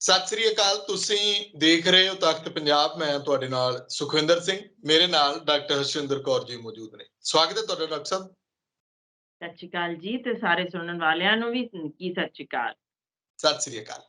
ਸਤਿ ਸ੍ਰੀ ਅਕਾਲ। ਤੁਸੀਂ ਦੇਖ ਰਹੇ ਹੋ ਤਖਤ ਪੰਜਾਬ। ਮੈਂ ਤੁਹਾਡੇ ਨਾਲ ਸੁਖਵਿੰਦਰ ਸਿੰਘ, ਮੇਰੇ ਨਾਲ ਡਾਕਟਰ ਹਰਸ਼ਿੰਦਰ ਕੌਰ ਜੀ ਮੌਜੂਦ ਨੇ। ਸਵਾਗਤ ਹੈ ਤੁਹਾਡਾ ਡਾਕਟਰ ਸਾਹਿਬ। ਸਤਿ ਸ਼੍ਰੀ ਅਕਾਲ ਜੀ, ਤੇ ਸਾਰੇ ਸੁਣਨ ਵਾਲਿਆਂ ਨੂੰ ਵੀ ਕੀ ਸਤਿ ਸ਼੍ਰੀ ਅਕਾਲ। ਸਤਿ ਸ੍ਰੀ ਅਕਾਲ।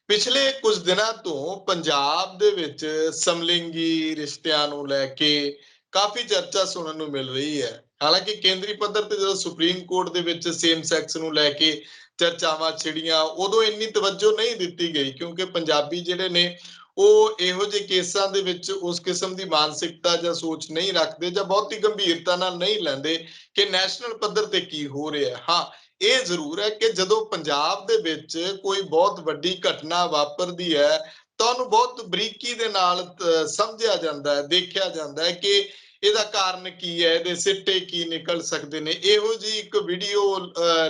ਪਿਛਲੇ ਕੁਝ ਦਿਨਾਂ ਤੋਂ ਪੰਜਾਬ ਦੇ ਵਿੱਚ ਸਮਲਿੰਗੀ ਰਿਸ਼ਤਿਆਂ ਨੂੰ ਲੈ ਕੇ ਕਾਫੀ ਚਰਚਾ ਸੁਣਨ ਨੂੰ ਮਿਲ ਰਹੀ ਹੈ। ਹਾਲਾਂਕਿ ਕੇਂਦਰੀ ਪੱਧਰ ਤੇ ਜਦੋਂ ਸੁਪਰੀਮ ਕੋਰਟ ਦੇ ਵਿੱਚ ਸੇਮ ਸੈਕਸ ਨੂੰ ਲੈ ਕੇ ਚਰਚਾਵਾਂ ਛਿੜੀਆਂ, ਉਦੋਂ ਇੰਨੀ ਤਵੱਜੋ ਨਹੀਂ ਦਿੱਤੀ ਗਈ, ਕਿਉਂਕਿ ਪੰਜਾਬੀ ਜਿਹੜੇ ਨੇ ਉਹ ਇਹੋ ਜਿਹੇ ਕੇਸਾਂ ਦੇ ਵਿੱਚ ਉਸ ਕਿਸਮ ਦੀ ਮਾਨਸਿਕਤਾ ਜਾਂ ਸੋਚ ਨਹੀਂ ਰੱਖਦੇ ਜਾਂ ਬਹੁਤੀ ਗੰਭੀਰਤਾ ਨਾਲ ਨਹੀਂ ਲੈਂਦੇ ਕਿ ਨੈਸ਼ਨਲ ਪੱਧਰ ਤੇ ਕੀ ਹੋ ਰਿਹਾ ਹੈ। ਹਾਂ, ਇਹ ਜ਼ਰੂਰ ਹੈ ਕਿ ਜਦੋਂ ਪੰਜਾਬ ਦੇ ਵਿੱਚ ਕੋਈ ਬਹੁਤ ਵੱਡੀ ਘਟਨਾ ਵਾਪਰਦੀ ਹੈ ਤਾਂ ਉਹਨੂੰ ਬਹੁਤ ਬਰੀਕੀ ਦੇ ਨਾਲ ਸਮਝਿਆ ਜਾਂਦਾ ਹੈ, ਦੇਖਿਆ ਜਾਂਦਾ ਹੈ ਕਿ ਇਹਦਾ ਕਾਰਨ ਕੀ ਹੈ, ਇਹਦੇ ਸਿੱਟੇ ਕੀ ਨਿਕਲ ਸਕਦੇ ਨੇ। ਇਹੋ ਜਿਹੀ ਇੱਕ ਵੀਡੀਓ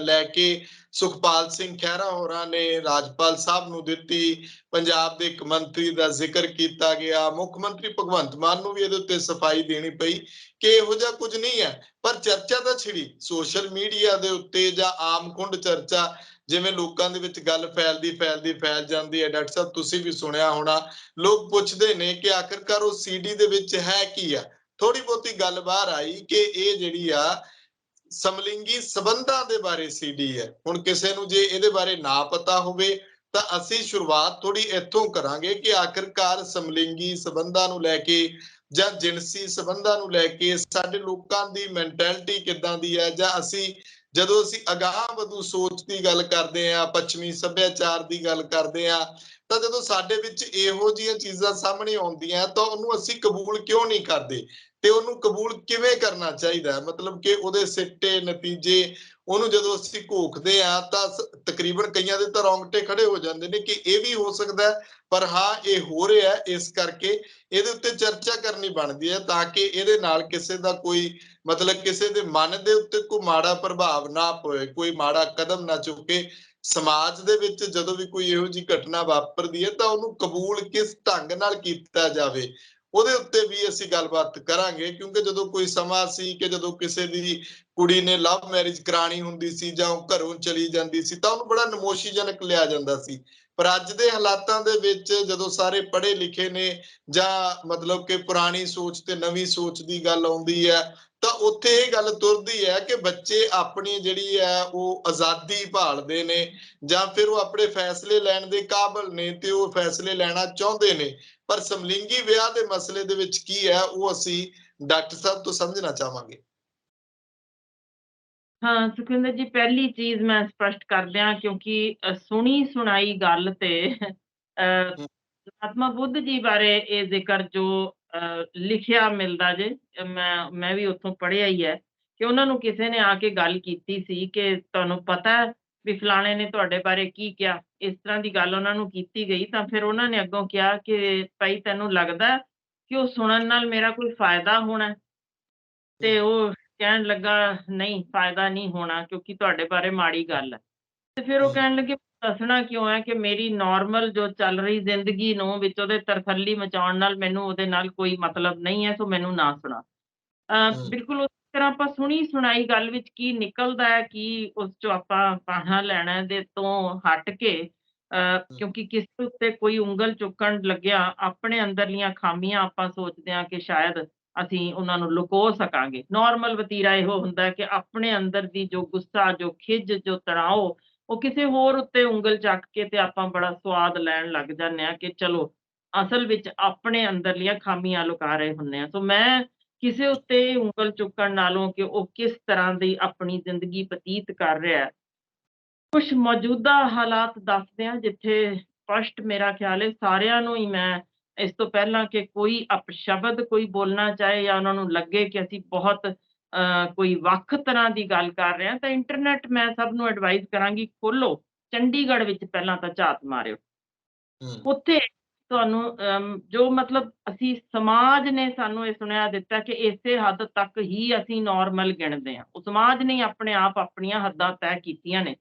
ਲੈ ਕੇ ਸੁਖਪਾਲ ਸਿੰਘ ਖਹਿਰਾ ਹੋਰਾਂ ਨੇ ਰਾਜਪਾਲ ਸਾਹਿਬ ਨੂੰ ਦਿੱਤੀ। ਪੰਜਾਬ ਦੇ ਇੱਕ ਮੰਤਰੀ ਦਾ ਜ਼ਿਕਰ ਕੀਤਾ ਗਿਆ, ਮੁੱਖ ਮੰਤਰੀ ਭਗਵੰਤ ਮਾਨ ਨੂੰ ਵੀ ਇਹਦੇ ਉੱਤੇ ਸਫਾਈ ਦੇਣੀ ਪਈ ਕਿ ਇਹੋ ਜਿਹਾ ਕੁਝ ਨਹੀਂ ਹੈ। ਪਰ ਚਰਚਾ ਤਾਂ ਛਿੜੀ ਸੋਸ਼ਲ ਮੀਡੀਆ ਦੇ ਉੱਤੇ, ਜਾਂ ਆਮ ਖੁੰਡ ਚਰਚਾ, ਜਿਵੇਂ ਲੋਕਾਂ ਦੇ ਵਿੱਚ ਗੱਲ ਫੈਲ ਜਾਂਦੀ ਹੈ। ਡਾਕਟਰ ਸਾਹਿਬ, ਤੁਸੀਂ ਵੀ ਸੁਣਿਆ ਹੋਣਾ, ਲੋਕ ਪੁੱਛਦੇ ਨੇ ਕਿ ਆਖਿਰਕਾਰ ਉਹ ਸੀਡੀ ਦੇ ਵਿੱਚ ਹੈ ਕੀ ਆ। ਥੋੜੀ ਬਹੁਤੀ ਗੱਲ ਬਾਹਰ ਆਈ ਕਿ ਇਹ ਜਿਹੜੀ ਆ ਸਮਲਿੰਗੀ ਸੰਬੰਧਾਂ ਦੇ ਬਾਰੇ ਸੀਡੀ ਹੈ। ਹੁਣ ਕਿਸੇ ਨੂੰ ਜੇ ਇਹਦੇ ਬਾਰੇ ਨਾ ਪਤਾ ਹੋਵੇ ਤਾਂ ਅਸੀਂ ਸ਼ੁਰੂਆਤ ਥੋੜੀ ਇੱਥੋਂ ਕਰਾਂਗੇ ਕਿ ਆਖਿਰਕਾਰ ਸਮਲਿੰਗੀ ਸੰਬੰਧਾਂ ਨੂੰ ਲੈ ਕੇ ਜਾਂ ਜਿਨਸੀ ਸੰਬੰਧਾਂ ਨੂੰ ਲੈ ਕੇ ਸਾਡੇ ਲੋਕਾਂ ਦੀ ਮੈਂਟੈਲਿਟੀ ਕਿੱਦਾਂ ਦੀ ਹੈ, ਜਾਂ ਜਦੋਂ ਅਸੀਂ ਅਗਾਂਹ ਵਧੂ ਸੋਚ ਦੀ ਗੱਲ ਕਰਦੇ ਹਾਂ, ਪੱਛਮੀ ਸੱਭਿਆਚਾਰ ਦੀ ਗੱਲ ਕਰਦੇ ਹਾਂ, ਤਾਂ ਜਦੋਂ ਸਾਡੇ ਵਿੱਚ ਇਹੋ ਜਿਹੀਆਂ ਚੀਜ਼ਾਂ ਸਾਹਮਣੇ ਆਉਂਦੀਆਂ ਤਾਂ ਉਹਨੂੰ ਅਸੀਂ ਕਬੂਲ ਕਿਉਂ ਨਹੀਂ ਕਰਦੇ, ਤੇ ਉਹਨੂੰ ਕਬੂਲ ਕਿਵੇਂ ਕਰਨਾ ਚਾਹੀਦਾ ਹੈ। ਮਤਲਬ ਕਿ ਉਹਦੇ ਸਿੱਟੇ ਨਤੀਜੇ ਉਹਨੂੰ ਜਦੋਂ ਅਸੀਂ ਘੋਖਦੇ ਆ ਤਾਂ ਤਕਰੀਬਨ ਕਈਆਂ ਦੇ ਤਾਂ ਰੌਂਗਟੇ ਖੜੇ ਹੋ ਜਾਂਦੇ ਨੇ ਕਿ ਇਹ ਵੀ ਹੋ ਸਕਦਾ ਹੈ, ਪਰ ਹਾਂ ਇਹ ਹੋ ਰਿਹਾ, ਇਸ ਕਰਕੇ ਇਹਦੇ ਉੱਤੇ ਚਰਚਾ ਕਰਨੀ ਬਣਦੀ ਹੈ ਤਾਂ ਕਿ ਇਹਦੇ ਨਾਲ ਕਿਸੇ ਦਾ ਕੋਈ ਮਤਲਬ ਕਿਸੇ ਦੇ ਮਨ ਦੇ ਉੱਤੇ ਕੋਈ ਮਾੜਾ ਪ੍ਰਭਾਵ ਨਾ ਪਵੇ, ਕੋਈ ਮਾੜਾ ਕਦਮ ਨਾ ਚੁੱਕੇ। ਸਮਾਜ ਦੇ ਵਿੱਚ ਜਦੋਂ ਵੀ ਕੋਈ ਇਹੋ ਜਿਹੀ ਘਟਨਾ ਵਾਪਰਦੀ ਹੈ ਤਾਂ ਉਹਨੂੰ ਕਬੂਲ ਕਿਸ ਢੰਗ ਨਾਲ ਕੀਤਾ ਜਾਵੇ, ਉਹਦੇ ਉੱਤੇ ਵੀ ਅਸੀਂ ਗੱਲਬਾਤ ਕਰਾਂਗੇ। ਕਿਉਂਕਿ ਜਦੋਂ ਕੋਈ ਸਮਾਂ ਸੀ ਕਿ ਜਦੋਂ ਕਿਸੇ ਦੀ ਕੁੜੀ ਨੇ ਲਵ ਮੈਰਿਜ ਕਰਾਣੀ ਹੁੰਦੀ ਸੀ ਜਾਂ ਉਹ ਘਰੋਂ ਚਲੀ ਜਾਂਦੀ ਸੀ ਤਾਂ ਉਹਨੂੰ ਬੜਾ ਨਮੋਸ਼ੀਜਨਕ ਲਿਆ ਜਾਂਦਾ ਸੀ। ਪਰ ਅੱਜ ਦੇ ਹਾਲਾਤਾਂ ਦੇ ਵਿੱਚ ਜਦੋਂ ਸਾਰੇ ਪੜ੍ਹੇ ਲਿਖੇ ਨੇ, ਜਾਂ ਮਤਲਬ ਕਿ ਪੁਰਾਣੀ ਸੋਚ ਤੇ ਨਵੀਂ ਸੋਚ ਦੀ ਗੱਲ ਆਉਂਦੀ ਹੈ, ਤਾਂ ਉੱਥੇ ਇਹ ਗੱਲ ਤੁਰਦੀ ਹੈ ਕਿ ਬੱਚੇ ਆਪਣੀ ਜਿਹੜੀ ਹੈ ਉਹ ਆਜ਼ਾਦੀ ਭਾਲਦੇ ਨੇ, ਜਾਂ ਫਿਰ ਉਹ ਆਪਣੇ ਫੈਸਲੇ ਲੈਣ ਦੇ ਕਾਬਿਲ ਨੇ ਤੇ ਉਹ ਫੈਸਲੇ ਲੈਣਾ ਚਾਹੁੰਦੇ ਨੇ। ਪਰ ਸਮਲਿੰਗੀ ਵਿਆਹ ਦੇ ਮਸਲੇ ਦੇ ਵਿੱਚ ਕੀ ਹੈ ਉਹ ਅਸੀਂ ਡਾਕਟਰ ਸਾਹਿਬ ਤੋਂ ਸਮਝਣਾ ਚਾਹਾਂਗੇ। ਹਾਂ ਸੁਖਿੰਦਰ ਜੀ, ਪਹਿਲੀ ਚੀਜ਼ ਮੈਂ ਸਪਸ਼ਟ ਕਰ ਦਿਆਂ, ਕਿਉਂਕਿ ਸੁਣੀ ਸੁਣਾਈ ਗੱਲ ਤੇ ਮਹਾਤਮਾ ਬੁੱਧ ਜੀ ਬਾਰੇ ਇਹ ਜ਼ਿਕਰ ਜੋ ਲਿਖਿਆ ਮਿਲਦਾ ਜੇ, ਮੈਂ ਵੀ ਉੱਥੋਂ ਪੜ੍ਹਿਆ ਹੀ ਹੈ ਕਿ ਉਹਨਾਂ ਨੂੰ ਕਿਸੇ ਨੇ ਆ ਕੇ ਗੱਲ ਕੀਤੀ ਸੀ ਕਿ ਤੁਹਾਨੂੰ ਪਤਾ ਹੈ ਵੀ ਫਲਾਣੇ ਨੇ ਤੁਹਾਡੇ ਬਾਰੇ ਕੀ ਕਿਹਾ। ਇਸ ਤਰ੍ਹਾਂ ਦੀ ਗੱਲ ਉਹਨਾਂ ਨੂੰ ਕੀਤੀ ਗਈ ਤਾਂ ਫਿਰ ਉਹਨਾਂ ਨੇ ਅੱਗੋਂ ਕਿਹਾ ਕਿ ਭਾਈ ਤੈਨੂੰ ਲੱਗਦਾ ਕਿ ਉਹ ਸੁਣਨ ਨਾਲ ਮੇਰਾ ਕੋਈ ਫਾਇਦਾ ਹੋਣਾ? ਤੇ ਉਹ ਕਹਿਣ ਲੱਗਾ ਨਹੀਂ, ਫਾਇਦਾ ਨਹੀਂ ਹੋਣਾ, ਕਿਉਂਕਿ ਤੁਹਾਡੇ ਬਾਰੇ ਮਾੜੀ ਗੱਲ ਹੈ। ਤੇ ਫਿਰ ਉਹ ਕਹਿਣ ਲੱਗੇ ਦੱਸਣਾ ਕਿਉਂ ਹੈ ਕਿ ਮੇਰੀ ਨਾਰਮਲ ਜੋ ਚੱਲ ਰਹੀ ਜ਼ਿੰਦਗੀ ਨੂੰ ਵਿੱਚ ਉਹਦੇ ਤਰਥੱਲੀ ਮਚਾਉਣ ਨਾਲ ਮੈਨੂੰ ਉਹਦੇ ਨਾਲ ਕੋਈ ਮਤਲਬ ਨਹੀਂ ਹੈ, ਸੋ ਮੈਨੂੰ ਨਾ ਸੁਣਾ। ਬਿਲਕੁਲ ਉਸ ਤਰ੍ਹਾਂ ਆਪਾਂ ਸੁਣੀ ਸੁਣਾਈ ਗੱਲ ਵਿੱਚ ਕੀ ਨਿਕਲਦਾ ਹੈ, ਕੀ ਉਸ ਚੋਂ ਆਪਾਂ ਪਾਣਾ ਲੈਣਾ ਦੇ ਤੋਂ ਹਟ ਕੇ, ਕਿਉਂਕਿ ਕਿਸੇ ਉੱਤੇ ਕੋਈ ਉਂਗਲ ਚੁੱਕਣ ਲੱਗਿਆ ਆਪਣੇ ਅੰਦਰਲੀਆਂ ਖਾਮੀਆਂ ਆਪਾਂ ਸੋਚਦੇ ਹਾਂ ਕਿ ਸ਼ਾਇਦ ਅਸੀਂ ਉਹਨਾਂ ਨੂੰ ਲੁਕੋ ਸਕਾਂਗੇ। ਨਾਰਮਲ ਵਤੀਰਾ ਇਹੋ ਹੁੰਦਾ ਕਿ ਆਪਣੇ ਅੰਦਰ ਦੀ ਜੋ ਗੁੱਸਾ, ਜੋ ਖਿਝ, ਜੋ ਤਣਾਓ, ਉਹ ਕਿਸੇ ਹੋਰ ਉੱਤੇ ਉਂਗਲ ਚੱਕ ਕੇ ਤੇ ਆਪਾਂ ਬੜਾ ਸਵਾਦ ਲੈਣ ਲੱਗ ਜਾਂਦੇ ਹਾਂ ਕਿ ਚਲੋ ਅਸਲ ਵਿੱਚ ਆਪਣੇ ਅੰਦਰਲੀਆਂ ਖਾਮੀਆਂ ਲੁਕਾ ਰਹੇ ਹੁੰਦੇ ਹਾਂ। ਸੋ ਮੈਂ ਕਿਸੇ ਉੱਤੇ ਉਂਗਲ ਚੁੱਕਣ ਨਾਲੋਂ ਕਿ ਉਹ ਕਿਸ ਤਰ੍ਹਾਂ ਦੀ ਆਪਣੀ ਜ਼ਿੰਦਗੀ ਬਤੀਤ ਕਰ ਰਿਹਾ ਹੈ, ਕੁਛ ਮੌਜੂਦਾ ਹਾਲਾਤ ਦੱਸਦੇ ਹਾਂ ਜਿੱਥੇ ਸਪਸ਼ਟ ਮੇਰਾ ਖਿਆਲ ਹੈ ਸਾਰਿਆਂ ਨੂੰ ਹੀ, ਮੈਂ ਇਸ ਤੋਂ ਪਹਿਲਾਂ ਕਿ ਕੋਈ ਅਪਸ਼ਬਦ ਕੋਈ ਬੋਲਣਾ ਚਾਹੇ ਜਾਂ ਉਹਨਾਂ ਨੂੰ ਲੱਗੇ ਕਿ ਅਸੀਂ ਬਹੁਤ ਕੋਈ ਵੱਖ ਤਰ੍ਹਾਂ ਦੀ ਗੱਲ ਕਰ ਰਹੇ ਹਾਂ, ਤਾਂ ਇੰਟਰਨੈਟ ਮੈਂ ਸਭ ਨੂੰ ਐਡਵਾਈਜ਼ ਕਰਾਂਗੀ ਖੋਲੋ, ਚੰਡੀਗੜ੍ਹ ਵਿੱਚ ਪਹਿਲਾਂ ਤਾਂ ਝਾਤ ਮਾਰਿਓ। ਉੱਥੇ ਤੁਹਾਨੂੰ ਜੋ ਮਤਲਬ ਅਸੀਂ ਸਮਾਜ ਨੇ ਸਾਨੂੰ ਇਹ ਸੁਣਿਆ ਦਿੱਤਾ ਕਿ ਇਸੇ ਹੱਦ ਤੱਕ ਹੀ ਅਸੀਂ ਨਾਰਮਲ ਗਿਣਦੇ ਹਾਂ। ਉਹ ਸਮਾਜ ਨੇ ਆਪਣੇ ਆਪ ਆਪਣੀਆਂ ਹੱਦਾਂ ਤੈਅ ਕੀਤੀਆਂ ਨੇ,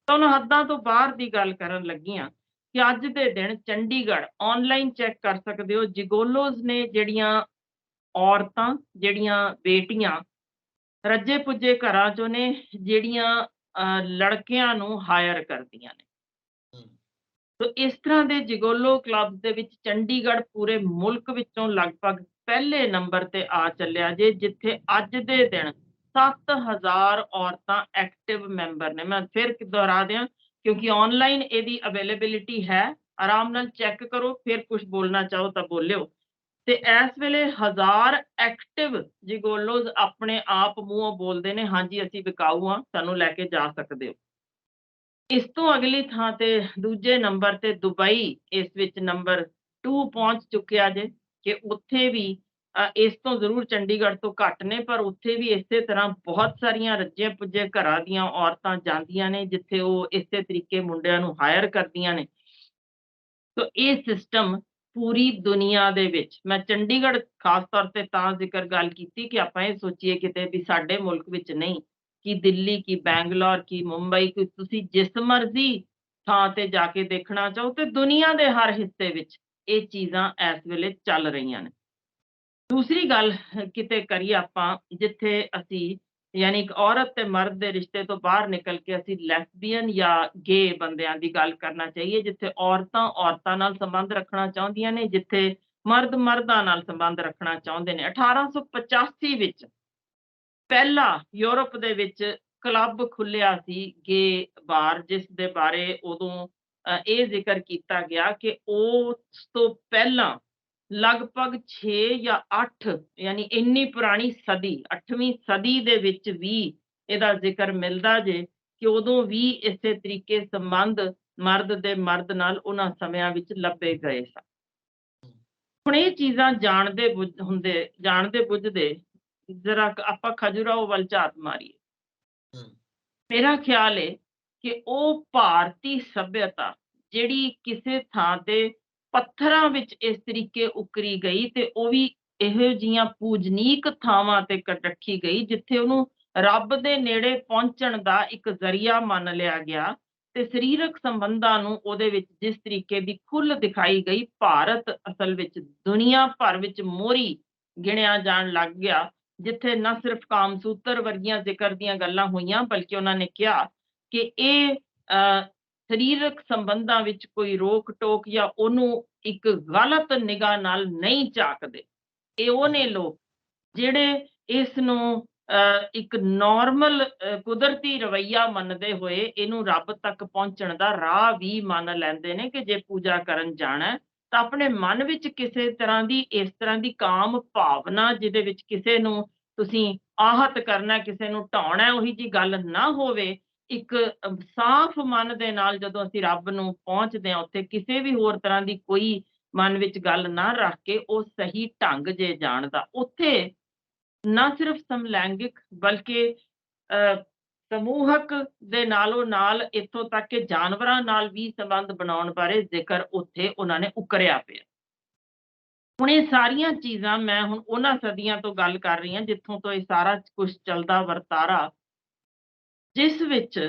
ਤਾਂ ਉਹਨਾਂ ਹੱਦਾਂ ਤੋਂ ਬਾਹਰ ਦੀ ਗੱਲ ਕਰਨ ਲੱਗੀਆਂ ਕਿ ਅੱਜ ਦੇ ਦਿਨ ਚੰਡੀਗੜ੍ਹ ਆਨਲਾਈਨ ਚੈੱਕ ਕਰ ਸਕਦੇ ਹੋ, ਜਿਗੋਲੋਜ਼ ਨੇ ਜਿਹੜੀਆਂ ਔਰਤਾਂ, ਜਿਹੜੀਆਂ ਬੇਟੀਆਂ ਰੱਜੇ ਪੁੱਜੇ ਘਰਾਂ ਚੋਂ ਨੇ, ਜਿਹੜੀਆਂ ਲੜਕਿਆਂ ਨੂੰ ਹਾਇਰ ਕਰਦੀਆਂ ਨੇ। ਤੋ ਇਸ ਤਰ੍ਹਾਂ ਦੇ ਜਿਗੋਲੋ ਕਲੱਬ ਦੇ ਵਿੱਚ ਚੰਡੀਗੜ੍ਹ ਪੂਰੇ ਮੁਲਕ ਵਿੱਚੋਂ ਲਗਭਗ ਪਹਿਲੇ ਨੰਬਰ ਤੇ ਆ ਚੱਲਿਆ ਜੇ, ਜਿੱਥੇ ਅੱਜ ਦੇ ਦਿਨ 7000 ਔਰਤਾਂ ਐਕਟਿਵ ਮੈਂਬਰ ਨੇ। ਮੈਂ ਫਿਰ ਦੁਹਰਾ ਦਿਆਂ, ਕਿਉਂਕਿ ਆਨਲਾਈਨ ਇਹਦੀ ਅਵੇਲੇਬਿਲਿਟੀ ਹੈ, ਆਰਾਮ ਨਾਲ ਚੈੱਕ ਕਰੋ, ਫਿਰ ਕੁਝ ਬੋਲਣਾ ਚਾਹੋ ਤਾਂ ਬੋਲਿਓ। ਤੇ ਇਸ ਵੇਲੇ 1000 ਐਕਟਿਵ ਜਿਗੋਲੋਜ਼ ਆਪਣੇ ਆਪ ਮੂੰਹੋਂ ਬੋਲਦੇ ਨੇ, ਹਾਂਜੀ ਅਸੀਂ ਵਿਕਾਊ ਹਾਂ, ਸਾਨੂੰ ਲੈ ਕੇ ਜਾ ਸਕਦੇ ਹੋ। ਇਸ ਤੋਂ ਅਗਲੀ ਥਾਂ ਤੇ ਦੂਜੇ ਨੰਬਰ ਤੇ ਦੁਬਈ ਇਸ ਵਿੱਚ ਨੰਬਰ 2 ਪਹੁੰਚ ਚੁੱਕਿਆ ਜੇ, ਕਿ ਉੱਥੇ ਵੀ ਇਸ ਤੋਂ ਜ਼ਰੂਰ ਚੰਡੀਗੜ੍ਹ ਤੋਂ ਘੱਟ ਨੇ, ਪਰ ਉੱਥੇ ਵੀ ਇਸੇ ਤਰ੍ਹਾਂ ਬਹੁਤ ਸਾਰੀਆਂ ਰੱਜੇ ਪੁੱਜੇ ਘਰਾਂ ਦੀਆਂ ਔਰਤਾਂ ਜਾਂਦੀਆਂ ਨੇ, ਜਿੱਥੇ ਉਹ ਇਸੇ ਤਰੀਕੇ ਮੁੰਡਿਆਂ ਨੂੰ ਹਾਇਰ ਕਰਦੀਆਂ ਨੇ। ਤੋ ਇਹ ਸਿਸਟਮ ਪੂਰੀ ਦੁਨੀਆ ਦੇ ਵਿੱਚ, ਮੈਂ ਚੰਡੀਗੜ੍ਹ ਖਾਸ ਤੌਰ ਤੇ ਤਾਂ ਜ਼ਿਕਰ ਗੱਲ ਕੀਤੀ ਕਿ ਆਪਾਂ ਇਹ ਸੋਚੀਏ ਕਿਤੇ ਵੀ ਸਾਡੇ ਮੁਲਕ ਵਿੱਚ ਨਹੀਂ, ਕਿ ਦਿੱਲੀ, ਕਿ ਬੈਂਗਲੋਰ, ਕਿ ਮੁੰਬਈ, ਕਿ ਤੁਸੀਂ ਜਿਸ ਮਰਜ਼ੀ ਥਾਂ ਤੇ ਜਾ ਕੇ ਦੇਖਣਾ ਚਾਹੋ, ਤੇ ਦੁਨੀਆ ਦੇ ਹਰ ਹਿੱਸੇ ਵਿੱਚ ਇਹ ਚੀਜ਼ਾਂ ਇਸ ਵੇਲੇ ਚੱਲ ਰਹੀਆਂ ਨੇ। ਦੂਸਰੀ ਗੱਲ ਕਿਤੇ ਕਰੀਏ ਆਪਾਂ, ਜਿੱਥੇ ਅਸੀਂ ਯਾਨੀ ਇੱਕ ਔਰਤ ਤੇ ਮਰਦ ਦੇ ਰਿਸ਼ਤੇ ਤੋਂ ਬਾਹਰ ਨਿਕਲ ਕੇ ਅਸੀਂ ਲੈਸਬੀਅਨ ਜਾਂ ਗੇ ਬੰਦਿਆਂ ਦੀ ਗੱਲ ਕਰਨਾ ਚਾਹੀਏ, ਜਿੱਥੇ ਔਰਤਾਂ ਔਰਤਾਂ ਨਾਲ ਸੰਬੰਧ ਰੱਖਣਾ ਚਾਹੁੰਦੀਆਂ ਨੇ, ਜਿੱਥੇ ਮਰਦ ਮਰਦਾਂ ਨਾਲ ਸੰਬੰਧ ਰੱਖਣਾ ਚਾਹੁੰਦੇ ਨੇ। 1885 ਵਿੱਚ ਪਹਿਲਾ ਯੂਰਪ ਦੇ ਵਿੱਚ ਕਲੱਬ ਖੁੱਲਿਆ ਸੀ ਗੇ ਬਾਰ, ਜਿਸ ਦੇ ਬਾਰੇ ਉਦੋਂ ਇਹ ਜ਼ਿਕਰ ਕੀਤਾ ਗਿਆ ਕਿ ਉਸ ਤੋਂ ਪਹਿਲਾਂ ਲਗਭਗ 6 ਜਾਂ 8 ਯਾਨੀ ਇੰਨੀ ਪੁਰਾਣੀ ਸਦੀ 8ਵੀਂ ਸਦੀ ਦੇ ਵਿੱਚ ਵੀ ਇਹਦਾ ਜ਼ਿਕਰ ਮਿਲਦਾ ਜੇ, ਕਿ ਉਦੋਂ ਵੀ ਇਸੇ ਤਰੀਕੇ ਸੰਬੰਧ ਮਰਦ ਦੇ ਮਰਦ ਨਾਲ ਉਹਨਾਂ ਸਮਿਆਂ ਵਿੱਚ ਲੱਭੇ ਗਏ ਸਨ। ਹੁਣ ਇਹ ਚੀਜ਼ਾਂ ਜਾਣਦੇ ਬੁੱਝਦੇ ਜ਼ਰਾ ਆਪਾਂ ਖਜੂਰਾਹੋ ਵੱਲ ਝਾਤ ਮਾਰੀਏ। ਹੂੰ, ਮੇਰਾ ਖਿਆਲ ਹੈ ਕਿ ਉਹ ਭਾਰਤੀ ਸੱਭਿਅਤਾ ਜਿਹੜੀ ਕਿਸੇ ਥਾਂ ਤੇ ਪੱਥਰਾਂ ਵਿੱਚ ਇਸ ਤਰੀਕੇ ਉਕਰੀ ਗਈ, ਤੇ ਉਹ ਵੀ ਇਹੋ ਜਿਹੀਆਂ ਪੂਜਨੀਕ ਥਾਵਾਂ ਤੇ ਰੱਖੀ ਗਈ, ਜਿੱਥੇ ਉਹਨੂੰ ਰੱਬ ਦੇ ਨੇੜੇ ਪਹੁੰਚਣ ਦਾ ਇੱਕ ਜ਼ਰੀਆ ਮੰਨ ਲਿਆ ਗਿਆ, ਤੇ ਸਰੀਰਕ ਸੰਬੰਧਾਂ ਨੂੰ ਉਹਦੇ ਵਿੱਚ ਜਿਸ ਤਰੀਕੇ ਦੀ ਖੁੱਲ੍ਹ ਦਿਖਾਈ ਗਈ, ਭਾਰਤ ਅਸਲ ਵਿੱਚ ਦੁਨੀਆ ਭਰ ਵਿੱਚ ਮੋਹਰੀ ਗਿਣਿਆ ਜਾਣ ਲੱਗ ਗਿਆ, ਜਿੱਥੇ ਨਾ ਸਿਰਫ ਕਾਮਸੂਤਰ ਵਰਗੀਆਂ ਜ਼ਿਕਰ ਦੀਆਂ ਗੱਲਾਂ ਹੋਈਆਂ, ਬਲਕਿ ਉਹਨਾਂ ਨੇ ਕਿਹਾ ਕਿ ਇਹ ਸਰੀਰਕ ਸੰਬੰਧਾਂ ਵਿੱਚ ਕੋਈ ਰੋਕ ਟੋਕ ਜਾਂ ਉਹਨੂੰ ਇੱਕ ਗਲਤ ਨਿਗਾਹ ਨਾਲ ਨਹੀਂ ਝਾਕਦੇ। ਇਹ ਉਹ ਨੇ ਲੋਕ ਜਿਹੜੇ ਇਸ ਨੂੰ ਇੱਕ ਨਾਰਮਲ ਕੁਦਰਤੀ ਰਵੱਈਆ ਮੰਨਦੇ ਹੋਏ ਇਹਨੂੰ ਰੱਬ ਤੱਕ ਪਹੁੰਚਣ ਦਾ ਰਾਹ ਵੀ ਮੰਨ ਲੈਂਦੇ ਨੇ, ਕਿ ਜੇ ਪੂਜਾ ਕਰਨ ਜਾਣਾ ਤਾਂ ਆਪਣੇ ਮਨ ਵਿੱਚ ਕਿਸੇ ਤਰ੍ਹਾਂ ਦੀ ਇਸ ਤਰ੍ਹਾਂ ਦੀ ਕਾਮ ਭਾਵਨਾ, ਜਿਹਦੇ ਵਿੱਚ ਕਿਸੇ ਨੂੰ ਤੁਸੀਂ ਆਹਤ ਕਰਨਾ, ਕਿਸੇ ਨੂੰ ਢਾਉਣਾ, ਉਹੀ ਜੀ ਗੱਲ ਨਾ ਹੋਵੇ। ਇੱਕ ਸਾਫ਼ ਮਨ ਦੇ ਨਾਲ ਜਦੋਂ ਅਸੀਂ ਰੱਬ ਨੂੰ ਪਹੁੰਚਦੇ ਹਾਂ, ਉੱਥੇ ਕਿਸੇ ਵੀ ਹੋਰ ਤਰ੍ਹਾਂ ਦੀ ਕੋਈ ਮਨ ਵਿੱਚ ਗੱਲ ਨਾ ਰੱਖ ਕੇ ਉਹ ਸਹੀ ਢੰਗ ਜੇ ਜਾਣਦਾ, ਉੱਥੇ ਨਾ ਸਿਰਫ ਸਮਲੈਂਗਿਕ ਬਲਕਿ ਸਮੂਹਕ ਦੇ ਨਾਲੋਂ ਨਾਲ ਇੱਥੋਂ ਤੱਕ ਕਿ ਜਾਨਵਰਾਂ ਨਾਲ ਵੀ ਸੰਬੰਧ ਬਣਾਉਣ ਬਾਰੇ ਜ਼ਿਕਰ ਉੱਥੇ ਉਹਨਾਂ ਨੇ ਉਕਰਿਆ ਪਿਆ। ਹੁਣ ਇਹ ਸਾਰੀਆਂ ਚੀਜ਼ਾਂ, ਮੈਂ ਹੁਣ ਉਹਨਾਂ ਸਦੀਆਂ ਤੋਂ ਗੱਲ ਕਰ ਰਹੀ ਹਾਂ ਜਿੱਥੋਂ ਤੋਂ ਇਹ ਸਾਰਾ ਕੁਛ ਚੱਲਦਾ ਵਰਤਾਰਾ, ਜਿਸ ਵਿੱਚ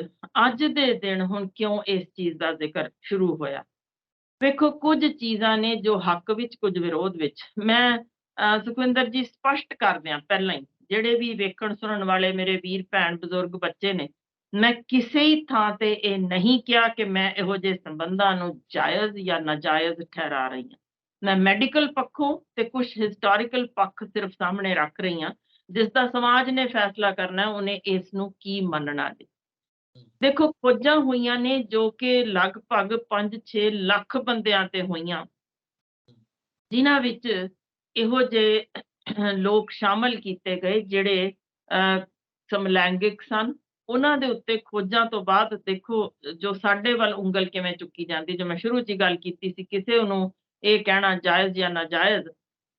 ਅੱਜ ਦੇ ਦਿਨ ਹੁਣ ਕਿਉਂ ਇਸ ਚੀਜ਼ ਦਾ ਜ਼ਿਕਰ ਸ਼ੁਰੂ ਹੋਇਆ। ਵੇਖੋ, ਕੁਝ ਚੀਜ਼ਾਂ ਨੇ ਜੋ ਹੱਕ ਵਿੱਚ, ਕੁਝ ਵਿਰੋਧ ਵਿੱਚ। ਮੈਂ ਸੁਖਵਿੰਦਰ ਜੀ ਸਪਸ਼ਟ ਕਰ ਦਿਆਂ ਪਹਿਲਾਂ ਹੀ, ਜਿਹੜੇ ਵੀ ਵੇਖਣ ਸੁਣਨ ਵਾਲੇ ਮੇਰੇ ਵੀਰ ਭੈਣ ਬਜ਼ੁਰਗ ਬੱਚੇ ਨੇ, ਮੈਂ ਕਿਸੇ ਹੀ ਥਾਂ ਤੇ ਇਹ ਨਹੀਂ ਕਿਹਾ ਕਿ ਮੈਂ ਇਹੋ ਜਿਹੇ ਸੰਬੰਧਾਂ ਨੂੰ ਜਾਇਜ਼ ਜਾਂ ਨਾਜਾਇਜ਼ ਠਹਿਰਾ ਰਹੀ ਹਾਂ। ਮੈਂ ਮੈਡੀਕਲ ਪੱਖੋਂ ਤੇ ਕੁਝ ਹਿਸਟੋਰੀਕਲ ਪੱਖ ਸਿਰਫ ਸਾਹਮਣੇ ਰੱਖ ਰਹੀ ਹਾਂ, ਜਿਸ ਦਾ ਸਮਾਜ ਨੇ ਫੈਸਲਾ ਕਰਨਾ, ਉਹਨੇ ਇਸ ਨੂੰ ਕੀ ਮੰਨਣਾ ਜੀ। ਦੇਖੋ, ਖੋਜਾਂ ਹੋਈਆਂ ਨੇ ਜੋ ਕਿ ਲਗਭਗ 5-6 ਲੱਖ ਬੰਦਿਆਂ ਤੇ ਹੋਈਆਂ, ਜਿਨ੍ਹਾਂ ਵਿੱਚ ਇਹੋ ਜਿਹੇ ਲੋਕ ਸ਼ਾਮਲ ਕੀਤੇ ਗਏ ਜਿਹੜੇ ਸਮਲੈਂਗਿਕ ਸਨ। ਉਹਨਾਂ ਦੇ ਉੱਤੇ ਖੋਜਾਂ ਤੋਂ ਬਾਅਦ ਦੇਖੋ ਜੋ ਸਾਡੇ ਵੱਲ ਉਂਗਲ ਕਿਵੇਂ ਚੁੱਕੀ ਜਾਂਦੀ, ਜੋ ਮੈਂ ਸ਼ੁਰੂ 'ਚ ਹੀ ਗੱਲ ਕੀਤੀ ਸੀ, ਕਿਸੇ ਨੂੰ ਇਹ ਕਹਿਣਾ ਜਾਇਜ਼ ਜਾਂ ਨਾਜਾਇਜ਼,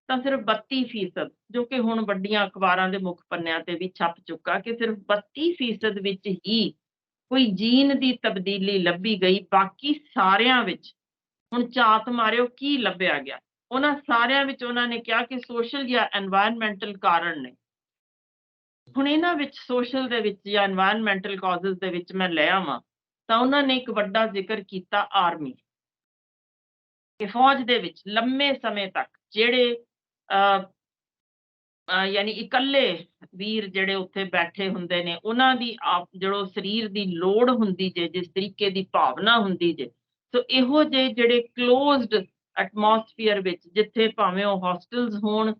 ਤਾਂ ਸਿਰਫ 32% ਜੋ ਕਿ ਹੁਣ ਵੱਡੀਆਂ ਅਖਬਾਰਾਂ ਦੇ ਮੁੱਖ ਪੰਨਿਆਂ ਤੇ ਵੀ ਛਪ ਚੁੱਕਾ, ਕਿ ਸਿਰਫ 32% ਵਿੱਚ ਹੀ ਕੋਈ ਜੀਨ ਦੀ ਤਬਦੀਲੀ ਲੱਭੀ ਗਈ। ਬਾਕੀ ਸਾਰਿਆਂ ਵਿੱਚ ਹੁਣ ਝਾਤ ਮਾਰਿਓ ਕੀ ਲੱਭਿਆ ਗਿਆ। ਉਹਨਾਂ ਸਾਰਿਆਂ ਵਿੱਚ ਉਹਨਾਂ ਨੇ ਕਿਹਾ ਕਿ ਸੋਸ਼ਲ ਜਾਂ ਐਨਵਾਇਰਨਮੈਂਟਲ ਕਾਰਨ ਨੇ। ਹੁਣ ਇਹਨਾਂ ਵਿੱਚ ਸੋਸ਼ਲ ਦੇ ਵਿੱਚ ਜਾਂ ਐਨਵਾਇਰਨਮੈਂਟਲ ਕਾਜ਼ਸ ਦੇ ਵਿੱਚ ਮੈਂ ਲੈ ਆਵਾਂ, ਤਾਂ ਉਹਨਾਂ ਨੇ ਇੱਕ ਵੱਡਾ ਜ਼ਿਕਰ ਕੀਤਾ ਆਰਮੀ, ਕਿ ਫੌਜ ਦੇ ਵਿੱਚ ਲੰਮੇ ਸਮੇਂ ਤੱਕ ਜਿਹੜੇ ਯਾਨੀ ਇਕੱਲੇ ਵੀਰ ਜਿਹੜੇ ਉੱਥੇ ਬੈਠੇ ਹੁੰਦੇ ਨੇ, ਉਹਨਾਂ ਦੀ ਜਦੋਂ ਸਰੀਰ ਦੀ ਲੋੜ ਹੁੰਦੀ ਜੇ, ਜਿਸ ਤਰੀਕੇ ਦੀ ਭਾਵਨਾ ਹੁੰਦੀ ਜੇ, ਸੋ ਇਹੋ ਜਿਹੇ ਜਿਹੜੇ ਕਲੋਜ਼ਡ ਐਟਮੋਸਫੀਅਰ ਵਿੱਚ, ਜਿੱਥੇ ਭਾਵੇਂ ਉਹ ਹੋਸਟਲਸ ਹੋਣ,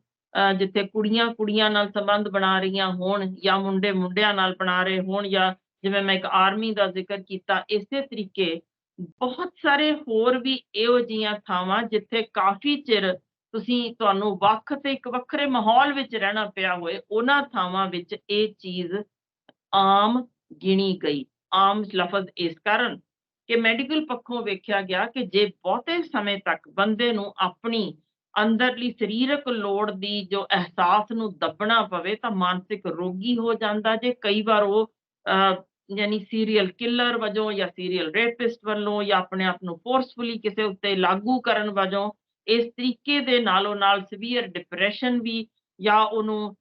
ਜਿੱਥੇ ਕੁੜੀਆਂ ਕੁੜੀਆਂ ਨਾਲ ਸੰਬੰਧ ਬਣਾ ਰਹੀਆਂ ਹੋਣ ਜਾਂ ਮੁੰਡੇ ਮੁੰਡਿਆਂ ਨਾਲ ਬਣਾ ਰਹੇ ਹੋਣ, ਜਾਂ ਜਿਵੇਂ ਮੈਂ ਇੱਕ ਆਰਮੀ ਦਾ ਜ਼ਿਕਰ ਕੀਤਾ, ਇਸੇ ਤਰੀਕੇ ਬਹੁਤ ਸਾਰੇ ਹੋਰ ਵੀ ਇਹੋ ਜਿਹੀਆਂ ਥਾਵਾਂ ਜਿੱਥੇ ਕਾਫੀ ਚਿਰ ਤੁਹਾਨੂੰ ਵੱਖ ਤੇ ਇੱਕ ਵੱਖਰੇ ਮਾਹੌਲ ਵਿੱਚ ਰਹਿਣਾ ਪਿਆ ਹੋਏ, ਉਹਨਾਂ ਥਾਵਾਂ ਵਿੱਚ ਇਹ ਚੀਜ਼ ਆਮ ਗਿਣੀ ਗਈ। ਆਮ ਲਫ਼ਜ਼ ਇਸ ਕਾਰਨ ਕਿ ਮੈਡੀਕਲ ਪੱਖੋਂ ਵੇਖਿਆ ਗਿਆ ਕਿ ਜੇ ਬਹੁਤੇ ਸਮੇਂ ਤੱਕ ਬੰਦੇ ਨੂੰ ਆਪਣੀ ਅੰਦਰਲੀ ਸਰੀਰਕ ਲੋੜ ਦੀ ਜੋ ਅਹਿਸਾਸ ਨੂੰ ਦੱਬਣਾ ਪਵੇ ਤਾਂ ਮਾਨਸਿਕ ਰੋਗੀ ਹੋ ਜਾਂਦਾ ਜੇ। ਕਈ ਵਾਰ ਉਹ ਯਾਨੀ ਸੀਰੀਅਲ ਕਿਲਰ ਵਜੋਂ ਜਾਂ ਸੀਰੀਅਲ ਰੇਪਿਸਟ ਵੱਲੋਂ ਜਾਂ ਆਪਣੇ ਆਪ ਨੂੰ ਫੋਰਸਫੁਲੀ ਕਿਸੇ ਉੱਤੇ ਲਾਗੂ ਕਰਨ ਵਜੋਂ ਇਸ ਤਰੀਕੇ ਦੇ ਨਾਲੋਂ ਨਾਲ ਸੀਵੀਅਰ ਡਿਪਰੈਸ਼ਨ ਵੀ, ਜਾਂ ਉਹਨੂੰ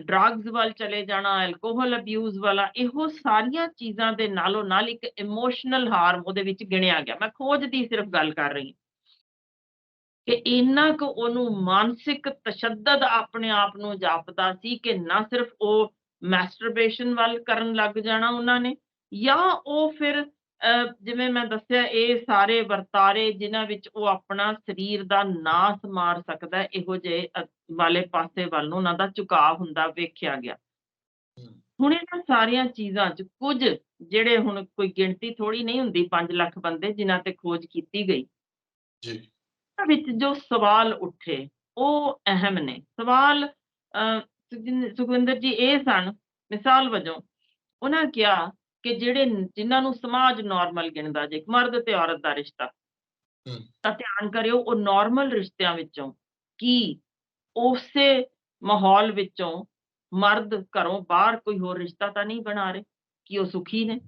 ਡਰੱਗਸ ਵੱਲ ਚਲੇ ਜਾਣਾ, ਐਲਕੋਹਲ ਅਬਿਊਜ਼ ਵਾਲਾ, ਇਹੋ ਸਾਰੀਆਂ ਚੀਜ਼ਾਂ ਦੇ ਨਾਲੋਂ ਨਾਲ ਇੱਕ ਇਮੋਸ਼ਨਲ ਹਾਰਮ ਉਹਦੇ ਵਿੱਚ ਗਿਣਿਆ ਗਿਆ। ਮੈਂ ਖੋਜ ਦੀ ਸਿਰਫ ਗੱਲ ਕਰ ਰਹੀ ਹਾਂ ਕਿ ਇੰਨਾ ਕੁ ਉਹਨੂੰ ਮਾਨਸਿਕ ਤਸ਼ੱਦਦ ਆਪਣੇ ਆਪ ਨੂੰ ਜਾਪਦਾ ਸੀ ਕਿ ਨਾ ਸਿਰਫ ਉਹ ਮੈਸਟਰਬੇਸ਼ਨ ਵੱਲ ਕਰਨ ਲੱਗ ਜਾਣਾ ਉਹਨਾਂ ਨੇ, ਜਾਂ ਉਹ ਫਿਰ ਜਿਵੇਂ ਮੈਂ ਦੱਸਿਆ ਇਹ ਸਾਰੇ ਵਰਤਾਰੇ ਜਿਨ੍ਹਾਂ ਵਿੱਚ ਉਹ ਆਪਣਾ ਸਰੀਰ ਦਾ ਨਾਸ ਮਾਰ ਸਕਦਾ, ਇਹੋ ਜਿਹੇ ਵਾਲੇ ਪਾਸੇ ਵੱਲ ਨੂੰ ਉਹਨਾਂ ਦਾ ਝੁਕਾਅ ਹੁੰਦਾ ਵੇਖਿਆ ਗਿਆ। ਹੁਣ ਇਹਨਾਂ ਸਾਰੀਆਂ ਚੀਜ਼ਾਂ 'ਚ ਕੁਝ ਜਿਹੜੇ, ਹੁਣ ਕੋਈ ਗਿਣਤੀ ਥੋੜ੍ਹੀ ਨਹੀਂ ਹੁੰਦੀ, 5 ਲੱਖ ਬੰਦੇ ਜਿਨ੍ਹਾਂ ਤੇ ਖੋਜ ਕੀਤੀ ਗਈ। ਜੀ। ਵਿੱਚ ਜੋ ਸਵਾਲ ਉੱਠੇ ਉਹ ਅਹਿਮ ਨੇ। ਸਵਾਲ ਸੁਖਵਿੰਦਰ ਜੀ ਇਹ ਸਨ, ਮਿਸਾਲ ਵਜੋਂ ਉਹਨਾਂ ਕਿਹਾ ਕਿ ਜਿਨ੍ਹਾਂ ਨੂੰ ਸਮਾਜ ਨਾਰਮਲ ਗਿਣਦਾ, ਜੇ ਇੱਕ ਮਰਦ ਤੇ ਔਰਤ ਦਾ ਰਿਸ਼ਤਾ, ਤਾਂ ਧਿਆਨ ਕਰਿਓ ਉਹ ਨਾਰਮਲ ਰਿਸ਼ਤਿਆਂ ਵਿੱਚੋਂ ਕੀ ਉਸੇ ਮਾਹੌਲ ਵਿੱਚੋਂ ਮਰਦ ਘਰੋਂ ਬਾਹਰ ਕੋਈ ਹੋਰ ਰਿਸ਼ਤਾ ਤਾਂ ਨਹੀਂ ਬਣਾ ਰਹੇ? ਕੀ ਉਹ ਸੁਖੀ ਨੇ?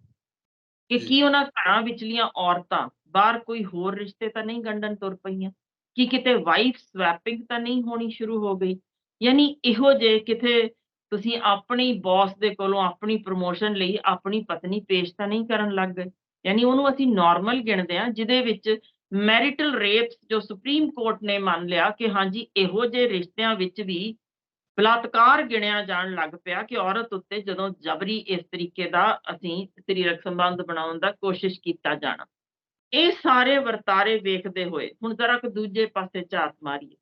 ਕਿ ਕੀ ਉਹਨਾਂ ਘਰਾਂ ਵਿਚਲੀਆਂ ਔਰਤਾਂ ਬਾਹਰ ਕੋਈ ਹੋਰ ਰਿਸ਼ਤੇ ਤਾਂ ਨਹੀਂ ਗੰਢਣ ਤੁਰ ਪਈਆਂ? ਕੀ ਕਿਤੇ ਵਾਈਫ ਸਵੈਪਿੰਗ ਤਾਂ ਨਹੀਂ ਹੋਣੀ ਸ਼ੁਰੂ ਹੋ ਗਈ? ਯਾਨੀ ਇਹੋ ਜਿਹੇ ਕਿਤੇ ਤੁਸੀਂ ਆਪਣੀ ਬੌਸ ਦੇ ਕੋਲੋਂ ਆਪਣੀ ਪ੍ਰਮੋਸ਼ਨ ਲਈ ਆਪਣੀ ਪਤਨੀ ਪੇਸ਼ ਤਾਂ ਨਹੀਂ ਕਰਨ ਲੱਗ ਗਏ? ਯਾਨੀ ਉਹਨੂੰ ਅਸੀਂ ਨਾਰਮਲ ਗਿਣਦੇ ਹਾਂ, ਜਿਹਦੇ ਵਿੱਚ ਮੈਰਿਟਲ ਰੇਪਸ ਜੋ ਸੁਪਰੀਮ ਕੋਰਟ ਨੇ ਮੰਨ ਲਿਆ ਕਿ ਹਾਂਜੀ ਇਹੋ ਜਿਹੇ ਰਿਸ਼ਤਿਆਂ ਵਿੱਚ ਵੀ ਬਲਾਤਕਾਰ ਗਿਣਿਆ ਜਾਣ ਲੱਗ ਪਿਆ ਕਿ ਔਰਤ ਉੱਤੇ ਜਦੋਂ ਜਬਰੀ ਇਸ ਤਰੀਕੇ ਦਾ ਅਸੀਂ ਸਰੀਰਕ ਸੰਬੰਧ ਬਣਾਉਣ ਦਾ ਕੋਸ਼ਿਸ਼ ਕੀਤਾ ਜਾਣਾ। ਇਹ ਸਾਰੇ ਵਰਤਾਰੇ ਵੇਖਦੇ ਹੋਏ ਹੁਣ ਜ਼ਰਾ ਕੁ ਦੂਜੇ ਪਾਸੇ ਝਾਤ ਮਾਰੀਏ।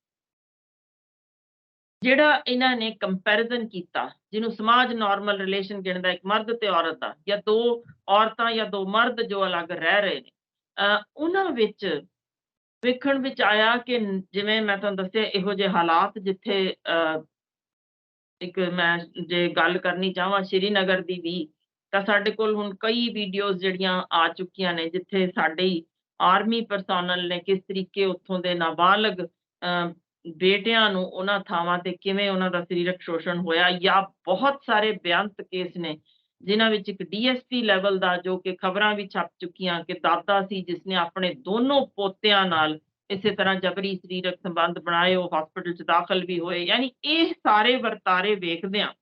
ਜਿਹੜਾ ਇਹਨਾਂ ਨੇ ਕੰਪੈਰੀਜ਼ਨ ਕੀਤਾ, ਜਿਹਨੂੰ ਸਮਾਜ ਨਾਰਮਲ ਰਿਲੇਸ਼ਨ ਗਿਣਦਾ ਇੱਕ ਮਰਦ ਤੇ ਔਰਤ ਦਾ, ਜਾਂ 2 ਔਰਤਾਂ ਜਾਂ 2 ਮਰਦ ਜੋ ਅਲੱਗ ਰਹਿ ਰਹੇ ਨੇ, ਉਹਨਾਂ ਵਿੱਚ ਵੇਖਣ ਵਿੱਚ ਆਇਆ ਕਿ ਜਿਵੇਂ ਮੈਂ ਤੁਹਾਨੂੰ ਦੱਸਿਆ ਇਹੋ ਜਿਹੇ ਹਾਲਾਤ ਜਿੱਥੇ ਇੱਕ ਮੈਂ ਜੇ ਗੱਲ ਕਰਨੀ ਚਾਹਾਂ ਸ਼੍ਰੀਨਗਰ ਦੀ ਵੀ, ਤਾਂ ਸਾਡੇ ਕੋਲ ਹੁਣ ਕਈ ਵੀਡੀਓਜ਼ ਜਿਹੜੀਆਂ ਆ ਚੁੱਕੀਆਂ ਨੇ ਜਿੱਥੇ ਸਾਡੇ ਹੀ ਆਰਮੀ ਪਰਸੋਨਲ ਨੇ ਕਿਸ ਤਰੀਕੇ ਉੱਥੋਂ ਦੇ ਨਾਬਾਲਗ ਬੇਟਿਆਂ ਨੂੰ ਉਹਨਾਂ ਥਾਵਾਂ ਤੇ ਕਿਵੇਂ ਉਹਨਾਂ ਦਾ ਸਰੀਰਕ ਸ਼ੋਸ਼ਣ ਹੋਇਆ, ਜਾਂ ਬਹੁਤ ਸਾਰੇ ਬਿਆੰਤ ਕੇਸ ਨੇ ਜਿਨ੍ਹਾਂ ਵਿੱਚ ਇੱਕ ਡੀਐਸਪੀ ਲੈਵਲ ਦਾ, ਜੋ ਕਿ ਖਬਰਾਂ ਵੀ ਛਪ ਚੁੱਕੀਆਂ, ਕਿ ਦਾਦਾ ਸੀ ਜਿਸਨੇ ਆਪਣੇ ਦੋਨੋਂ ਪੋਤਿਆਂ ਨਾਲ ਇਸੇ ਤਰ੍ਹਾਂ ਜਬਰੀ ਸਰੀਰਕ ਸੰਬੰਧ ਬਣਾਏ, ਉਹ ਹਸਪੀਟਲ 'ਚ ਦਾਖਲ ਵੀ ਹੋਏ। ਯਾਨੀ ਇਹ ਸਾਰੇ ਵਰਤਾਰੇ ਵੇਖਦਿਆਂ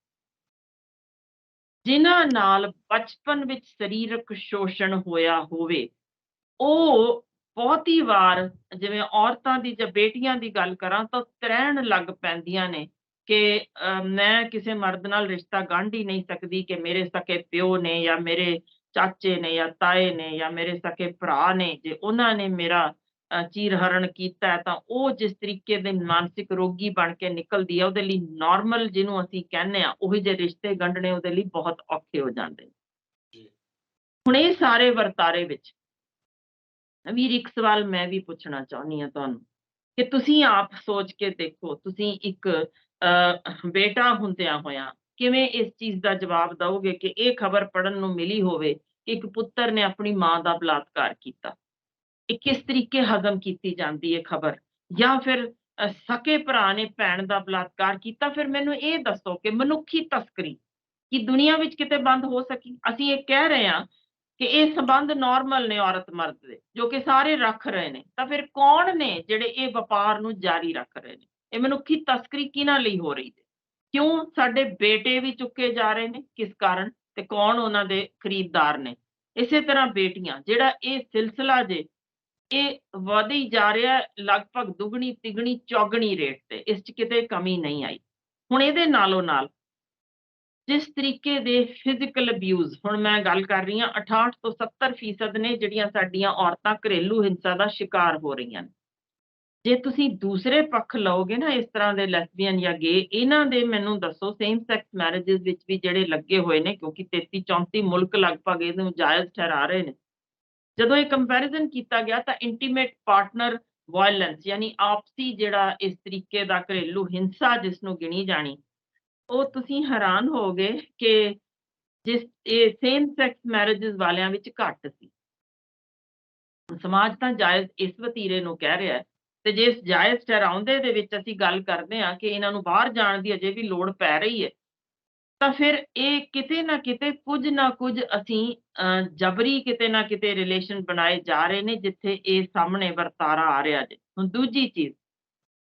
ਜਿਨ੍ਹਾਂ ਨਾਲ ਬਚਪਨ ਵਿੱਚ ਸਰੀਰਕ ਸ਼ੋਸ਼ਣ ਹੋਇਆ ਹੋਵੇ, ਉਹ ਬਹੁਤੀ ਵਾਰ ਜਿਵੇਂ ਔਰਤਾਂ ਦੀ ਜਾਂ ਬੇਟੀਆਂ ਦੀ ਗੱਲ ਕਰਾਂ ਤਾਂ ਤ੍ਰਹਿਣ ਲੱਗ ਪੈਂਦੀਆਂ ਨੇ ਕਿ ਮੈਂ ਕਿਸੇ ਮਰਦ ਨਾਲ ਰਿਸ਼ਤਾ ਗੰਢ ਹੀ ਨਹੀਂ ਸਕਦੀ ਕਿ ਮੇਰੇ ਸਕੇ ਪਿਓ ਨੇ ਜਾਂ ਮੇਰੇ ਚਾਚੇ ਨੇ ਜਾਂ ਤਾਏ ਨੇ ਜਾਂ ਮੇਰੇ ਸਕੇ ਭਰਾ ਨੇ, ਜੇ ਉਹਨਾਂ ਨੇ ਮੇਰਾ ਚੀਰਹਰਣ ਕੀਤਾ ਹੈ, ਤਾਂ ਉਹ ਜਿਸ ਤਰੀਕੇ ਦੇ ਮਾਨਸਿਕ ਰੋਗੀ ਬਣ ਕੇ ਨਿਕਲਦੀ ਹੈ, ਉਹਦੇ ਲਈ ਨਾਰਮਲ ਜਿਹਨੂੰ ਅਸੀਂ ਕਹਿੰਦੇ ਹਾਂ ਉਹੀ ਜਿਹੇ ਰਿਸ਼ਤੇ ਗੰਢਣੇ ਉਹਦੇ ਲਈ ਬਹੁਤ ਔਖੇ ਹੋ ਜਾਂਦੇ ਨੇ। ਜੀ। ਹੁਣ ਇਹ ਸਾਰੇ ਵਰਤਾਰੇ ਵਿੱਚ ਵੀਰ ਇੱਕ ਸਵਾਲ ਮੈਂ ਵੀ ਪੁੱਛਣਾ ਚਾਹੁੰਦੀ ਹਾਂ ਤੁਹਾਨੂੰ, ਕਿ ਤੁਸੀਂ ਆਪ ਸੋਚ ਕੇ ਦੇਖੋ, ਤੁਸੀਂ ਇੱਕ ਬੇਟਾ ਹੁੰਦਿਆਂ ਹੋਇਆਂ ਕਿਵੇਂ ਇਸ ਚੀਜ਼ ਦਾ ਜਵਾਬ ਦਓਗੇ ਕਿ ਇਹ ਖਬਰ ਪੜ੍ਹਨ ਨੂੰ ਮਿਲੀ ਹੋਵੇ ਕਿ ਇੱਕ ਪੁੱਤਰ ਨੇ ਆਪਣੀ ਮਾਂ ਦਾ ਬਲਾਤਕਾਰ ਕੀਤਾ? ਇਹ ਕਿਸ ਤਰੀਕੇ ਹਜ਼ਮ ਕੀਤੀ ਜਾਂਦੀ ਹੈ ਖਬਰ? ਜਾਂ ਫਿਰ ਸਕੇ ਭਰਾ ਨੇ ਭੈਣ ਦਾ ਬਲਾਤਕਾਰ ਕੀਤਾ? ਫਿਰ ਮੈਨੂੰ ਇਹ ਦੱਸੋ ਕਿ ਮਨੁੱਖੀ ਤਸਕਰੀ ਕੀ ਦੁਨੀਆ ਵਿੱਚ ਕਿਤੇ ਬੰਦ ਹੋ ਸਕੀ? ਅਸੀਂ ਇਹ ਕਹਿ ਰਹੇ ਹਾਂ ਕਿ ਇਹ ਸੰਬੰਧ ਨਾਰਮਲ ਨੇ ਔਰਤ ਮਰਦ ਦੇ, ਜੋ ਕਿ ਸਾਰੇ ਰੱਖ ਰਹੇ ਨੇ, ਤਾਂ ਫਿਰ ਕੌਣ ਨੇ ਜਿਹੜੇ ਇਹ ਵਪਾਰ ਨੂੰ ਜਾਰੀ ਰੱਖ ਰਹੇ ਨੇ? ਇਹ ਮਨੁੱਖੀ ਤਸਕਰੀ ਕਿਹਨਾਂ ਲਈ ਹੋ ਰਹੀ ਹੈ? ਕਿਉਂ ਸਾਡੇ ਬੇਟੇ ਵੀ ਚੁੱਕੇ ਜਾ ਰਹੇ ਨੇ? ਕਿਸ ਕਾਰਨ? ਤੇ ਕੌਣ ਉਹਨਾਂ ਦੇ ਖਰੀਦਦਾਰ ਨੇ? ਇਸੇ ਤਰ੍ਹਾਂ ਬੇਟੀਆਂ, ਜਿਹੜਾ ਇਹ ਸਿਲਸਿਲਾ ਜੇ ਇਹ ਵਧੀ ਜਾ ਰਿਹਾ ਲਗਭਗ ਦੁੱਗਣੀ ਤਿਗਣੀ ਚੌਗਣੀ ਰੇਟ ਤੇ, ਇਸ 'ਚ ਕਿਤੇ ਕਮੀ ਨਹੀਂ ਆਈ। ਹੁਣ ਇਹਦੇ ਨਾਲੋਂ ਨਾਲ ਜਿਸ ਤਰੀਕੇ ਦੇ ਫਿਜ਼ੀਕਲ ਅਬਿਊਜ਼, ਹੁਣ ਮੈਂ ਗੱਲ ਕਰ ਰਹੀ ਹਾਂ 68 ਤੋਂ 70% ਨੇ ਜਿਹੜੀਆਂ ਸਾਡੀਆਂ ਔਰਤਾਂ ਘਰੇਲੂ ਹਿੰਸਾ ਦਾ ਸ਼ਿਕਾਰ ਹੋ ਰਹੀਆਂ ਨੇ। ਜੇ ਤੁਸੀਂ ਦੂਸਰੇ ਪੱਖ ਲਓਗੇ ਨਾ, ਇਸ ਤਰ੍ਹਾਂ ਦੇ ਲੈਸਬੀਅਨ ਜਾਂ ਗੇ, ਇਹਨਾਂ ਦੇ ਮੈਨੂੰ ਦੱਸੋ ਸੇਮ ਸੈਕਸ ਮੈਰਿਜਸ ਵਿੱਚ ਵੀ ਜਿਹੜੇ ਲੱਗੇ ਹੋਏ ਨੇ, ਕਿਉਂਕਿ 33-34 ਮੁਲਕ ਲਗਭਗ ਇਹਨੂੰ ਜਾਇਜ਼ ਠਹਿਰਾ ਰਹੇ ਨੇ। ਜਦੋਂ ਇਹ ਕੰਪੈਰੀਜ਼ਨ ਕੀਤਾ ਗਿਆ ਤਾਂ ਇੰਟੀਮੇਟ ਪਾਰਟਨਰ ਵਾਇਲੈਂਸ, ਯਾਨੀ ਆਪਸੀ ਜਿਹੜਾ ਇਸ ਤਰੀਕੇ ਦਾ ਘਰੇਲੂ ਹਿੰਸਾ ਜਿਸ ਨੂੰ ਗਿਣੀ ਜਾਣੀ, ਉਹ ਤੁਸੀਂ ਹੈਰਾਨ ਹੋਵੋਗੇ ਕਿ ਜਿਸ ਇਹ ਸੇਮ ਸੈਕਸ ਮੈਰਿਜਸ ਵਾਲਿਆਂ ਵਿੱਚ ਘੱਟ ਸੀ। ਸਮਾਜ ਤਾਂ ਜਾਇਜ਼ ਇਸ ਵਤੀਰੇ ਨੂੰ ਕਹਿ ਰਿਹਾ ਹੈ, ਤੇ ਜੇ ਇਸ ਜਾਇਜ਼ ਠਹਿਰਾਉਂਦੇ ਦੇ ਵਿੱਚ ਅਸੀਂ ਗੱਲ ਕਰਦੇ ਹਾਂ ਕਿ ਇਹਨਾਂ ਨੂੰ ਬਾਹਰ ਜਾਣ ਦੀ ਅਜੇ ਵੀ ਲੋੜ ਪੈ ਰਹੀ ਹੈ, ਤਾਂ ਫਿਰ ਇਹ ਕਿਤੇ ਨਾ ਕੁਝ ਅਸੀਂ ਜਬਰੀ ਕਿਤੇ ਨਾ ਕਿਤੇ ਰਿਲੇਸ਼ਨ ਬਣਾਏ ਜਾ ਰਹੇ ਨੇ, ਜਿੱਥੇ ਇਹ ਸਾਹਮਣੇ ਵਰਤਾਰਾ ਆ ਰਿਹਾ ਜੇ। ਹੁਣ ਦੂਜੀ ਚੀਜ਼,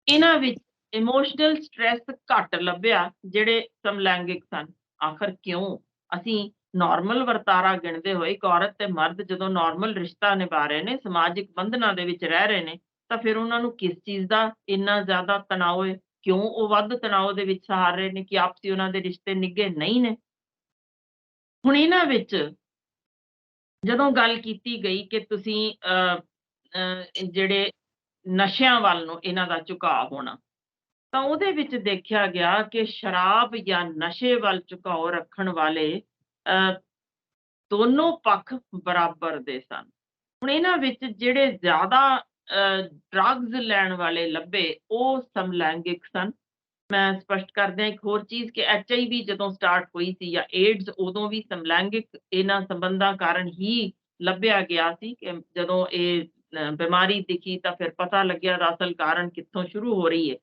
ਇਹਨਾਂ ਵਿੱਚ ਇਮੋਸ਼ਨਲ ਸਟ੍ਰੈਸ ਘੱਟ ਲੱਭਿਆ ਜਿਹੜੇ ਸਮਲੈਂਗਿਕ ਸਨ। ਆਖਰ ਕਿਉਂ? ਅਸੀਂ ਨਾਰਮਲ ਵਰਤਾਰਾ ਗਿਣਦੇ ਹੋਏ ਇੱਕ ਔਰਤ ਤੇ ਮਰਦ ਜਦੋਂ ਨਾਰਮਲ ਰਿਸ਼ਤਾ ਨਿਭਾ ਰਹੇ ਨੇ, ਸਮਾਜਿਕ ਬੰਧਨਾਂ ਦੇ ਵਿੱਚ ਰਹਿ ਰਹੇ ਨੇ, ਤਾਂ ਫਿਰ ਉਹਨਾਂ ਨੂੰ ਕਿਸ ਚੀਜ਼ ਦਾ ਇੰਨਾ ਜ਼ਿਆਦਾ ਤਣਾਅ ਹੈ? ਕਿਉਂ ਉਹ ਵੱਧ ਤਣਾਅ ਦੇ ਵਿੱਚ ਸਹਾਰ ਰਹੇ ਨੇ? ਕਿ ਆਪਸੀ ਉਹਨਾਂ ਦੇ ਰਿਸ਼ਤੇ ਨਿੱਘੇ ਨਹੀਂ ਨੇ? ਹੁਣ ਇਹਨਾਂ ਵਿੱਚ ਜਦੋਂ ਗੱਲ ਕੀਤੀ ਗਈ ਕਿ ਤੁਸੀਂ ਜਿਹੜੇ ਨਸ਼ਿਆਂ ਵੱਲ ਨੂੰ ਇਹਨਾਂ ਦਾ ਝੁਕਾਅ ਹੋਣਾ, ਤਾਂ ਉਹਦੇ ਵਿੱਚ ਦੇਖਿਆ ਗਿਆ ਕਿ ਸ਼ਰਾਬ ਜਾਂ ਨਸ਼ੇ ਵੱਲ ਝੁਕਾਓ ਰੱਖਣ ਵਾਲੇ ਅ, ਦੋਨੋਂ ਪੱਖ ਬਰਾਬਰ ਦੇ ਸਨ। ਹੁਣ ਇਹਨਾਂ ਵਿੱਚ ਜਿਹੜੇ ਜ਼ਿਆਦਾ ਡਰੱਗਸ ਲੈਣ ਵਾਲੇ ਲੱਭੇ, ਉਹ ਸਮਲੈਂਗਿਕ ਸਨ। ਮੈਂ ਸਪਸ਼ਟ ਕਰ ਦਿਆਂ ਇੱਕ ਹੋਰ ਚੀਜ਼ ਕਿ HIV ਜਦੋਂ ਸਟਾਰਟ ਹੋਈ ਸੀ ਜਾਂ ਏਡਜ਼, ਉਦੋਂ ਵੀ ਸਮਲੈਂਗਿਕ ਇਹਨਾਂ ਸੰਬੰਧਾਂ ਕਾਰਨ ਹੀ ਲੱਭਿਆ ਗਿਆ ਸੀ ਕਿ ਜਦੋਂ ਇਹ ਬਿਮਾਰੀ ਦਿਖੀ ਤਾਂ ਫਿਰ ਪਤਾ ਲੱਗਿਆ ਦਾ ਅਸਲ ਕਾਰਨ ਕਿੱਥੋਂ ਸ਼ੁਰੂ ਹੋ ਰਹੀ ਹੈ।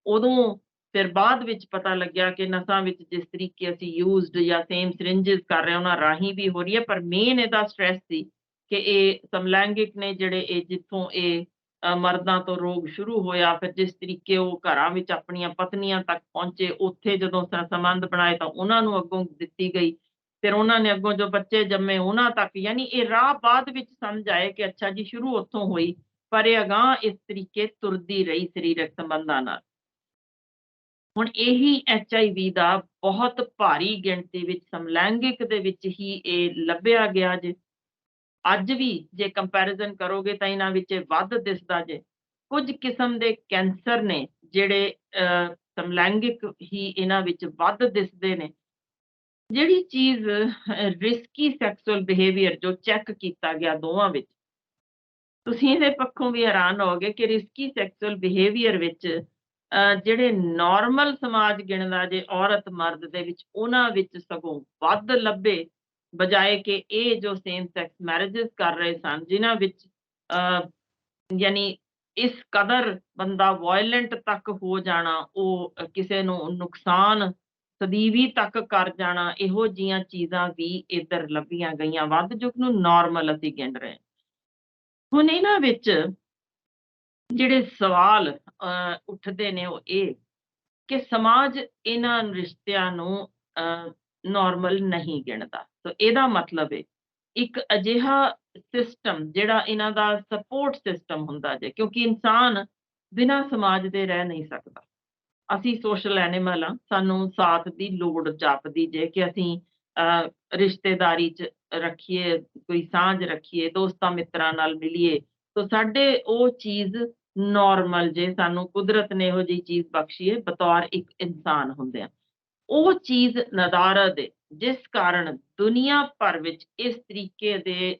ਉਦੋਂ ਫਿਰ ਬਾਅਦ ਵਿੱਚ ਪਤਾ ਲੱਗਿਆ ਕਿ ਨਸਾਂ ਵਿੱਚ ਜਿਸ ਤਰੀਕੇ ਅਸੀਂ ਯੂਜ਼ਡ ਜਾਂ ਸੇਮ ਸਿਰਿੰਜਸ ਕਰ ਰਹੇ ਉਹਨਾਂ ਰਾਹੀਂ ਵੀ ਹੋ ਰਹੀ ਹੈ, ਪਰ ਮੇਨ ਇਹਦਾ ਸਟ੍ਰੈਸ ਸੀ ਕਿ ਇਹ ਸਮਲੈਂਗਿਕ ਨੇ ਜਿਹੜੇ, ਇਹ ਜਿੱਥੋਂ ਇਹ ਮਰਦਾਂ ਤੋਂ ਰੋਗ ਸ਼ੁਰੂ ਹੋਇਆ, ਫਿਰ ਜਿਸ ਤਰੀਕੇ ਉਹ ਘਰਾਂ ਵਿੱਚ ਆਪਣੀਆਂ ਪਤਨੀਆਂ ਤੱਕ ਪਹੁੰਚੇ, ਉੱਥੇ ਜਦੋਂ ਸੰਬੰਧ ਬਣਾਏ ਤਾਂ ਉਹਨਾਂ ਨੂੰ ਅੱਗੋਂ ਦਿੱਤੀ ਗਈ, ਫਿਰ ਉਹਨਾਂ ਨੇ ਅੱਗੋਂ ਜੋ ਬੱਚੇ ਜੰਮੇ ਉਹਨਾਂ ਤੱਕ, ਯਾਨੀ ਇਹ ਰਾਹ ਬਾਅਦ ਵਿੱਚ ਸਮਝ ਆਏ ਕਿ ਅੱਛਾ ਜੀ ਸ਼ੁਰੂ ਉੱਥੋਂ ਹੋਈ, ਪਰ ਇਹ ਅਗਾਂਹ ਇਸ ਤਰੀਕੇ ਤੁਰਦੀ ਰਹੀ ਸਰੀਰਕ ਸੰਬੰਧਾਂ ਨਾਲ। ਹੁਣ ਇਹੀ HIV ਦਾ ਬਹੁਤ ਭਾਰੀ ਗਿਣਤੀ ਵਿੱਚ ਸਮਲੈਂਗਿਕ ਦੇ ਵਿੱਚ ਹੀ ਇਹ ਲੱਭਿਆ ਗਿਆ ਜੇ। ਅੱਜ ਵੀ ਜੇ ਕੰਪੈਰੀਜ਼ਨ ਕਰੋਗੇ ਤਾਂ ਇਹਨਾਂ ਵਿੱਚ ਵੱਧ ਦਿਸਦਾ ਜੇ। ਕੁਝ ਕਿਸਮ ਦੇ ਕੈਂਸਰ ਨੇ ਜਿਹੜੇ ਸਮਲੈਂਗਿਕ ਹੀ ਇਹਨਾਂ ਵਿੱਚ ਵੱਧ ਦਿਸਦੇ ਨੇ। ਜਿਹੜੀ ਚੀਜ਼ ਰਿਸਕੀ ਸੈਕਸੁਅਲ ਬਿਹੇਵੀਅਰ ਜੋ ਚੈੱਕ ਕੀਤਾ ਗਿਆ ਦੋਵਾਂ ਵਿੱਚ, ਤੁਸੀਂ ਇਹਦੇ ਪੱਖੋਂ ਵੀ ਹੈਰਾਨ ਹੋਵੋਗੇ ਕਿ ਰਿਸਕੀ ਸੈਕਸੁਅਲ ਬਿਹੇਵੀਅਰ ਵਿੱਚ ਜਿਹੜੇ ਨਾਰਮਲ ਸਮਾਜ ਗਿਣਦਾ ਜੇ ਔਰਤ ਮਰਦ ਦੇ ਵਿੱਚ, ਉਹਨਾਂ ਵਿੱਚ ਸਗੋਂ ਵੱਧ ਲੱਭੇ, ਬਜਾਏ ਕਿ ਇਹ ਜੋ ਸੇਮ ਸੈਕਸ ਮੈਰਿਜਸ ਕਰ ਰਹੇ ਸਨ, ਜਿਨ੍ਹਾਂ ਵਿੱਚ ਯਾਨੀ ਇਸ ਕਦਰ ਬੰਦਾ ਵਾਇਲੈਂਟ ਤੱਕ ਹੋ ਜਾਣਾ, ਉਹ ਕਿਸੇ ਨੂੰ ਨੁਕਸਾਨ ਸਦੀਵੀ ਤੱਕ ਕਰ ਜਾਣਾ, ਇਹੋ ਜਿਹੀਆਂ ਚੀਜ਼ਾਂ ਵੀ ਇੱਧਰ ਲੱਭੀਆਂ ਗਈਆਂ ਵੱਧ, ਜੋ ਨੂੰ ਨਾਰਮਲ ਅਸੀਂ ਗਿਣ ਰਹੇ ਹਾਂ। ਹੁਣ ਇਹਨਾਂ ਵਿੱਚ ਜਿਹੜੇ ਸਵਾਲ ਉੱਠਦੇ ਨੇ ਉਹ ਇਹ ਕਿ ਸਮਾਜ ਇਹਨਾਂ ਰਿਸ਼ਤਿਆਂ ਨੂੰ ਨਾਰਮਲ ਨਹੀਂ ਗਿਣਦਾ। ਤਾਂ ਇਹਦਾ ਮਤਲਬ ਹੈ ਇੱਕ ਅਜਿਹਾ ਸਿਸਟਮ ਜਿਹੜਾ ਇਹਨਾਂ ਦਾ ਸਪੋਰਟ ਸਿਸਟਮ ਹੁੰਦਾ ਜੇ, ਕਿਉਂਕਿ ਇਨਸਾਨ ਬਿਨਾਂ ਸਮਾਜ ਦੇ ਰਹਿ ਨਹੀਂ ਸਕਦਾ। ਅਸੀਂ ਸੋਸ਼ਲ ਐਨੀਮਲ ਹਾਂ, ਸਾਨੂੰ ਸਾਥ ਦੀ ਲੋੜ ਜਾਪਦੀ ਜੇ ਕਿ ਅਸੀਂ ਰਿਸ਼ਤੇਦਾਰੀ 'ਚ ਰੱਖੀਏ, ਕੋਈ ਸਾਂਝ ਰੱਖੀਏ, ਦੋਸਤਾਂ ਮਿੱਤਰਾਂ ਨਾਲ ਮਿਲੀਏ, ਤਾਂ ਸਾਡੇ ਉਹ ਚੀਜ਼ ਨਾਰਮਲ ਜੇ, ਸਾਨੂੰ ਕੁਦਰਤ ਨੇ ਇਹੋ ਜਿਹੀ ਚੀਜ਼ ਬਖਸ਼ੀ ਹੈ ਬਤੌਰ ਇੱਕ ਇਨਸਾਨ ਹੁੰਦਿਆਂ। ਉਹ ਚੀਜ਼ ਨਦਾਰਦ ਹੈ, ਜਿਸ ਕਾਰਨ ਦੁਨੀਆ ਭਰ ਵਿੱਚ ਇਸ ਤਰੀਕੇ ਦੇ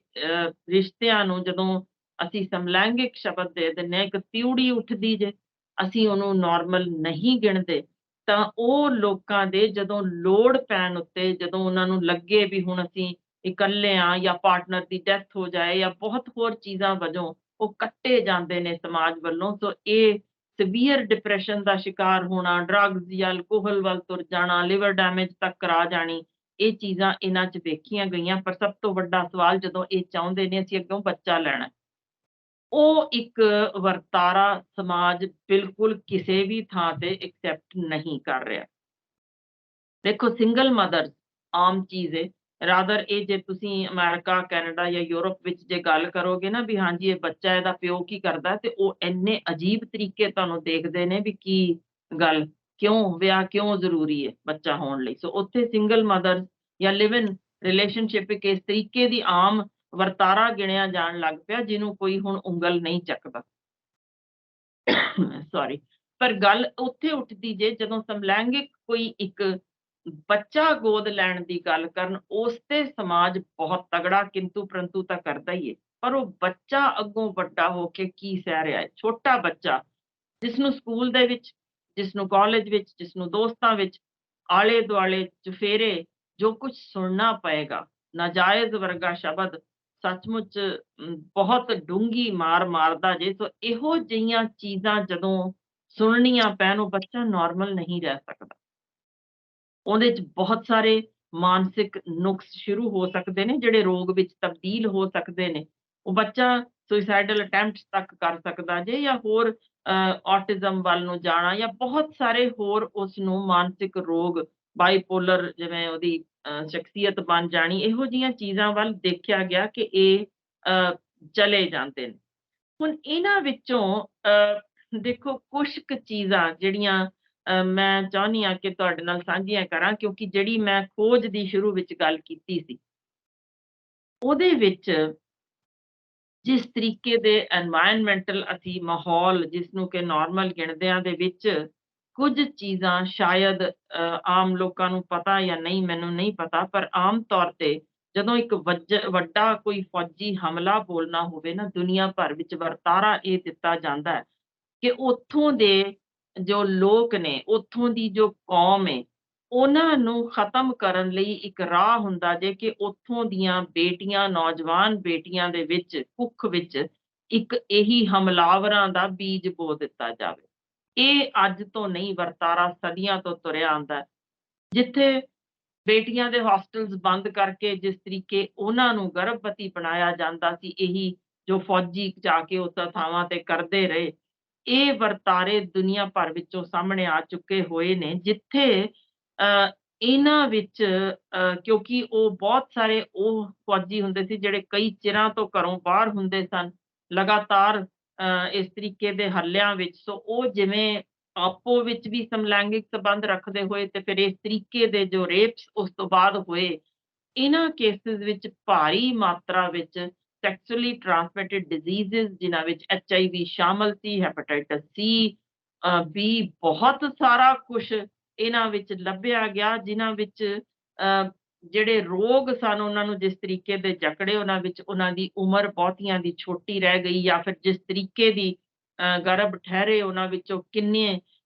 ਰਿਸ਼ਤਿਆਂ ਨੂੰ ਜਦੋਂ ਅਸੀਂ ਸਮਲੈਂਗਿਕ ਸ਼ਬਦ ਦੇ ਦਿੰਦੇ ਹਾਂ, ਇੱਕ ਤਿਊੜੀ ਉੱਠਦੀ ਜੇ, ਅਸੀਂ ਉਹਨੂੰ ਨਾਰਮਲ ਨਹੀਂ ਗਿਣਦੇ। ਤਾਂ ਉਹ ਲੋਕਾਂ ਦੇ ਜਦੋਂ ਲੋੜ ਪੈਣ ਉੱਤੇ, ਜਦੋਂ ਉਹਨਾਂ ਨੂੰ ਲੱਗੇ ਵੀ ਹੁਣ ਅਸੀਂ ਇਕੱਲੇ ਹਾਂ ਜਾਂ ਪਾਰਟਨਰ ਦੀ ਡੈਥ ਹੋ ਜਾਏ ਜਾਂ ਬਹੁਤ ਹੋਰ ਚੀਜ਼ਾਂ ਵਜੋਂ ਉਹ ਕੱਟੇ ਜਾਂਦੇ ਨੇ ਸਮਾਜ ਵੱਲੋਂ, ਸੋ ਇਹ ਸੀਵੀਅਰ ਡਿਪਰੈਸ਼ਨ ਦਾ ਸ਼ਿਕਾਰ ਹੋਣਾ, ਡਰੱਗਸ ਜਾਂ ਅਲਕੋਹਲ ਵੱਲ ਤੁਰ ਜਾਣਾ, ਲਿਵਰ ਡੈਮੇਜ ਤੱਕ ਕਰਾ ਜਾਣੀ, ਇਹ ਚੀਜ਼ਾਂ ਇਹਨਾਂ 'ਚ ਵੇਖੀਆਂ ਗਈਆਂ। ਪਰ ਸਭ ਤੋਂ ਵੱਡਾ ਸਵਾਲ, ਜਦੋਂ ਇਹ ਚਾਹੁੰਦੇ ਨੇ ਅਸੀਂ ਅੱਗੋਂ ਬੱਚਾ ਲੈਣਾ, ਉਹ ਇੱਕ ਵਰਤਾਰਾ ਸਮਾਜ ਬਿਲਕੁਲ ਕਿਸੇ ਵੀ ਥਾਂ ਤੇ ਐਕਸੈਪਟ ਨਹੀਂ ਕਰ ਰਿਹਾ। ਦੇਖੋ ਸਿੰਗਲ ਮਦਰ ਆਮ ਚੀਜ਼ ਹੈ, ਰਾਦਰ ਇਹ ਜੇ ਤੁਸੀਂ ਅਮਰੀਕਾ, ਕੈਨੇਡਾ ਜਾਂ ਯੂਰਪ ਵਿੱਚ ਜੇ ਗੱਲ ਕਰੋਗੇ ਨਾ ਵੀ ਹਾਂਜੀ ਇਹ ਬੱਚਾ ਇਹਦਾ ਪਿਓ ਕੀ ਕਰਦਾ, ਤੇ ਉਹ ਇੰਨੇ ਅਜੀਬ ਤਰੀਕੇ ਤੁਹਾਨੂੰ ਦੇਖਦੇ ਨੇ ਵੀ ਕੀ ਗੱਲ, ਕਿਉਂ ਵਿਆਹ ਕਿਉਂ ਜ਼ਰੂਰੀ ਹੈ ਬੱਚਾ ਹੋਣ ਲਈ। ਸੋ ਉੱਥੇ ਸਿੰਗਲ ਮਦਰ ਜਾਂ ਲਿਵ ਇਨ ਰਿਲੇਸ਼ਨਸ਼ਿਪ ਇੱਕ ਇਸ ਤਰੀਕੇ ਦੀ ਆਮ ਵਰਤਾਰਾ ਗਿਣਿਆ ਜਾਣ ਲੱਗ ਪਿਆ ਜਿਹਨੂੰ ਕੋਈ ਹੁਣ ਉਂਗਲ ਨਹੀਂ ਚੱਕਦਾ। ਸੌਰੀ। ਪਰ ਗੱਲ ਉੱਥੇ ਉੱਠਦੀ ਜੇ ਜਦੋਂ ਸਮਲੈਂਗਿਕ ਕੋਈ ਇੱਕ ਬੱਚਾ ਗੋਦ ਲੈਣ ਦੀ ਗੱਲ ਕਰਨ, ਉਸ ਤੇ ਸਮਾਜ ਬਹੁਤ ਤਗੜਾ ਕਿੰਤੂ ਪ੍ਰੰਤੂ ਤਾਂ ਕਰਦਾ ਹੀ ਹੈ। ਪਰ ਉਹ ਬੱਚਾ ਅੱਗੋਂ ਵੱਡਾ ਹੋ ਕੇ ਕੀ ਸਹਿ ਰਿਹਾ ਹੈ, ਛੋਟਾ ਬੱਚਾ ਜਿਸਨੂੰ ਸਕੂਲ ਦੇ ਵਿੱਚ, ਜਿਸਨੂੰ ਕਾਲਜ ਵਿੱਚ, ਜਿਸਨੂੰ ਦੋਸਤਾਂ ਵਿੱਚ ਆਲੇ ਦੁਆਲੇ ਚੁਫੇਰੇ ਜੋ ਕੁਝ ਸੁਣਨਾ ਪਏਗਾ, ਨਾਜਾਇਜ਼ ਵਰਗਾ ਸ਼ਬਦ ਸੱਚਮੁੱਚ ਬਹੁਤ ਡੂੰਘੀ ਮਾਰ ਮਾਰਦਾ ਜੇ। ਸੋ ਇਹੋ ਜਿਹੀਆਂ ਚੀਜ਼ਾਂ ਜਦੋਂ ਸੁਣਨੀਆਂ ਪੈਣ, ਉਹ ਬੱਚਾ ਨਾਰਮਲ ਨਹੀਂ ਰਹਿ ਸਕਦਾ। ਉਹਦੇ 'ਚ ਬਹੁਤ ਸਾਰੇ ਮਾਨਸਿਕ ਨੁਕਸ ਸ਼ੁਰੂ ਹੋ ਸਕਦੇ ਨੇ, ਜਿਹੜੇ ਰੋਗ ਵਿੱਚ ਤਬਦੀਲ ਹੋ ਸਕਦੇ ਨੇ। ਉਹ ਬੱਚਾ ਸੁਸਾਈਡਲ ਅਟੈਂਪਟਸ ਤੱਕ ਕਰ ਸਕਦਾ ਜੇ, ਜਾਂ ਹੋਰ ਔਟਿਜ਼ਮ ਵੱਲ ਨੂੰ ਜਾਣਾ, ਜਾਂ ਬਹੁਤ ਸਾਰੇ ਹੋਰ ਉਸਨੂੰ ਮਾਨਸਿਕ ਰੋਗ, ਬਾਈਪੋਲਰ ਜਿਵੇਂ ਉਹਦੀ ਸ਼ਖਸੀਅਤ ਬਣ ਜਾਣੀ, ਇਹੋ ਜਿਹੀਆਂ ਚੀਜ਼ਾਂ ਵੱਲ ਦੇਖਿਆ ਗਿਆ ਕਿ ਇਹ ਚਲੇ ਜਾਂਦੇ ਨੇ। ਹੁਣ ਇਹਨਾਂ ਵਿੱਚੋਂ ਦੇਖੋ ਕੁਛ ਕੁ ਚੀਜ਼ਾਂ ਜਿਹੜੀਆਂ ਮੈਂ ਚਾਹੁੰਦੀ ਹਾਂ ਕਿ ਤੁਹਾਡੇ ਨਾਲ ਸਾਂਝੀਆਂ ਕਰਾਂ, ਕਿਉਂਕਿ ਜਿਹੜੀ ਮੈਂ ਖੋਜ ਦੀ ਸ਼ੁਰੂ ਵਿੱਚ ਗੱਲ ਕੀਤੀ ਸੀ, ਉਹਦੇ ਵਿੱਚ ਜਿਸ ਤਰੀਕੇ ਦੇ ਐਨਵਾਇਰਨਮੈਂਟਲ ਅਸੀਂ ਮਾਹੌਲ ਜਿਸਨੂੰ ਕਿ ਨਾਰਮਲ ਗਿਣਦੇ ਹਾਂ ਦੇ ਵਿੱਚ ਕੁਝ ਚੀਜ਼ਾਂ ਸ਼ਾਇਦ ਆਮ ਲੋਕਾਂ ਨੂੰ ਪਤਾ ਜਾਂ ਨਹੀਂ, ਮੈਨੂੰ ਨਹੀਂ ਪਤਾ, ਪਰ ਆਮ ਤੌਰ ਤੇ ਜਦੋਂ ਇੱਕ ਵੱਡਾ ਕੋਈ ਫੌਜੀ ਹਮਲਾ ਬੋਲਣਾ ਹੋਵੇ ਨਾ, ਦੁਨੀਆ ਭਰ ਵਿੱਚ ਵਰਤਾਰਾ ਇਹ ਦਿੱਤਾ ਜਾਂਦਾ ਹੈ ਕਿ ਉੱਥੋਂ ਦੇ ਜੋ ਲੋਕ ਨੇ, ਉੱਥੋਂ ਦੀ ਜੋ ਕੌਮ ਹੈ, ਉਹਨਾਂ ਨੂੰ ਖ਼ਤਮ ਕਰਨ ਲਈ ਇੱਕ ਰਾਹ ਹੁੰਦਾ ਜੇ ਕਿ ਉੱਥੋਂ ਦੀਆਂ ਬੇਟੀਆਂ, ਨੌਜਵਾਨ ਬੇਟੀਆਂ ਦੇ ਵਿੱਚ, ਕੁੱਖ ਵਿੱਚ ਇੱਕ ਇਹੀ ਹਮਲਾਵਰਾਂ ਦਾ ਬੀਜ ਬੋ ਦਿੱਤਾ ਜਾਵੇ। ਇਹ ਅੱਜ ਤੋਂ ਨਹੀਂ, ਵਰਤਾਰਾ ਸਦੀਆਂ ਤੋਂ ਤੁਰਿਆ ਆਉਂਦਾ ਹੈ। ਜਿੱਥੇ ਬੇਟੀਆਂ ਦੇ ਹੋਸਟਲਸ ਬੰਦ ਕਰਕੇ ਜਿਸ ਤਰੀਕੇ ਉਹਨਾਂ ਨੂੰ ਗਰਭਵਤੀ ਬਣਾਇਆ ਜਾਂਦਾ ਸੀ, ਇਹੀ ਜੋ ਫੌਜੀ ਜਾ ਕੇ ਉੱਥੇ ਥਾਵਾਂ ਤੇ ਕਰਦੇ ਰਹੇ, ਇਹ ਵਰਤਾਰੇ ਦੁਨੀਆ ਭਰ ਵਿੱਚੋਂ ਸਾਹਮਣੇ ਆ ਚੁੱਕੇ ਹੋਏ ਨੇ, ਜਿੱਥੇ ਇਹਨਾਂ ਵਿੱਚ ਕਿਉਂਕਿ ਉਹ ਬਹੁਤ ਸਾਰੇ ਉਹ ਫੌਜੀ ਹੁੰਦੇ ਸੀ ਜਿਹੜੇ ਕਈ ਚਿਰਾਂ ਤੋਂ ਘਰੋਂ ਬਾਹਰ ਹੁੰਦੇ ਸਨ, ਲਗਾਤਾਰ ਇਸ ਤਰੀਕੇ ਦੇ ਹੱਲਿਆਂ ਵਿੱਚ। ਸੋ ਉਹ ਜਿਵੇਂ ਆਪੋ ਵਿੱਚ ਵੀ ਸਮਲੈਂਗਿਕ ਸੰਬੰਧ ਰੱਖਦੇ ਹੋਏ ਤੇ ਫਿਰ ਇਸ ਤਰੀਕੇ ਦੇ ਜੋ ਰੇਪਸ ਉਸ ਤੋਂ ਬਾਅਦ ਹੋਏ, ਇਹਨਾਂ ਕੇਸਿਸ ਵਿੱਚ ਭਾਰੀ ਮਾਤਰਾ ਵਿੱਚ ਸੈਕਸੁਅਲੀ ਟ੍ਰਾਂਸਮਿਟਡ ਡਿਜ਼ੀਜ਼ਜ਼ ਜਿਨ੍ਹਾਂ ਵਿੱਚ HIV ਸ਼ਾਮਲ ਸੀ, ਹੈਪੇਟਾਈਟਸ ਸੀ, ਬੀ, ਬਹੁਤ ਸਾਰਾ ਕੁਛ ਇਹਨਾਂ ਵਿੱਚ ਲੱਭਿਆ ਗਿਆ, ਜਿਨ੍ਹਾਂ ਵਿੱਚ ਜਿਹੜੇ ਰੋਗ ਸਨ ਉਹਨਾਂ ਨੂੰ ਜਿਸ ਤਰੀਕੇ ਦੇ ਜਕੜੇ, ਉਹਨਾਂ ਵਿੱਚ ਉਹਨਾਂ ਦੀ ਉਮਰ ਬਹੁਤੀਆਂ ਦੀ ਛੋਟੀ ਰਹਿ ਗਈ, ਜਾਂ ਫਿਰ ਜਿਸ ਤਰੀਕੇ ਦੀ ਗਰਭ ਠਹਿਰੇ ਉਹਨਾਂ ਵਿੱਚੋਂ ਕਿੰਨੇ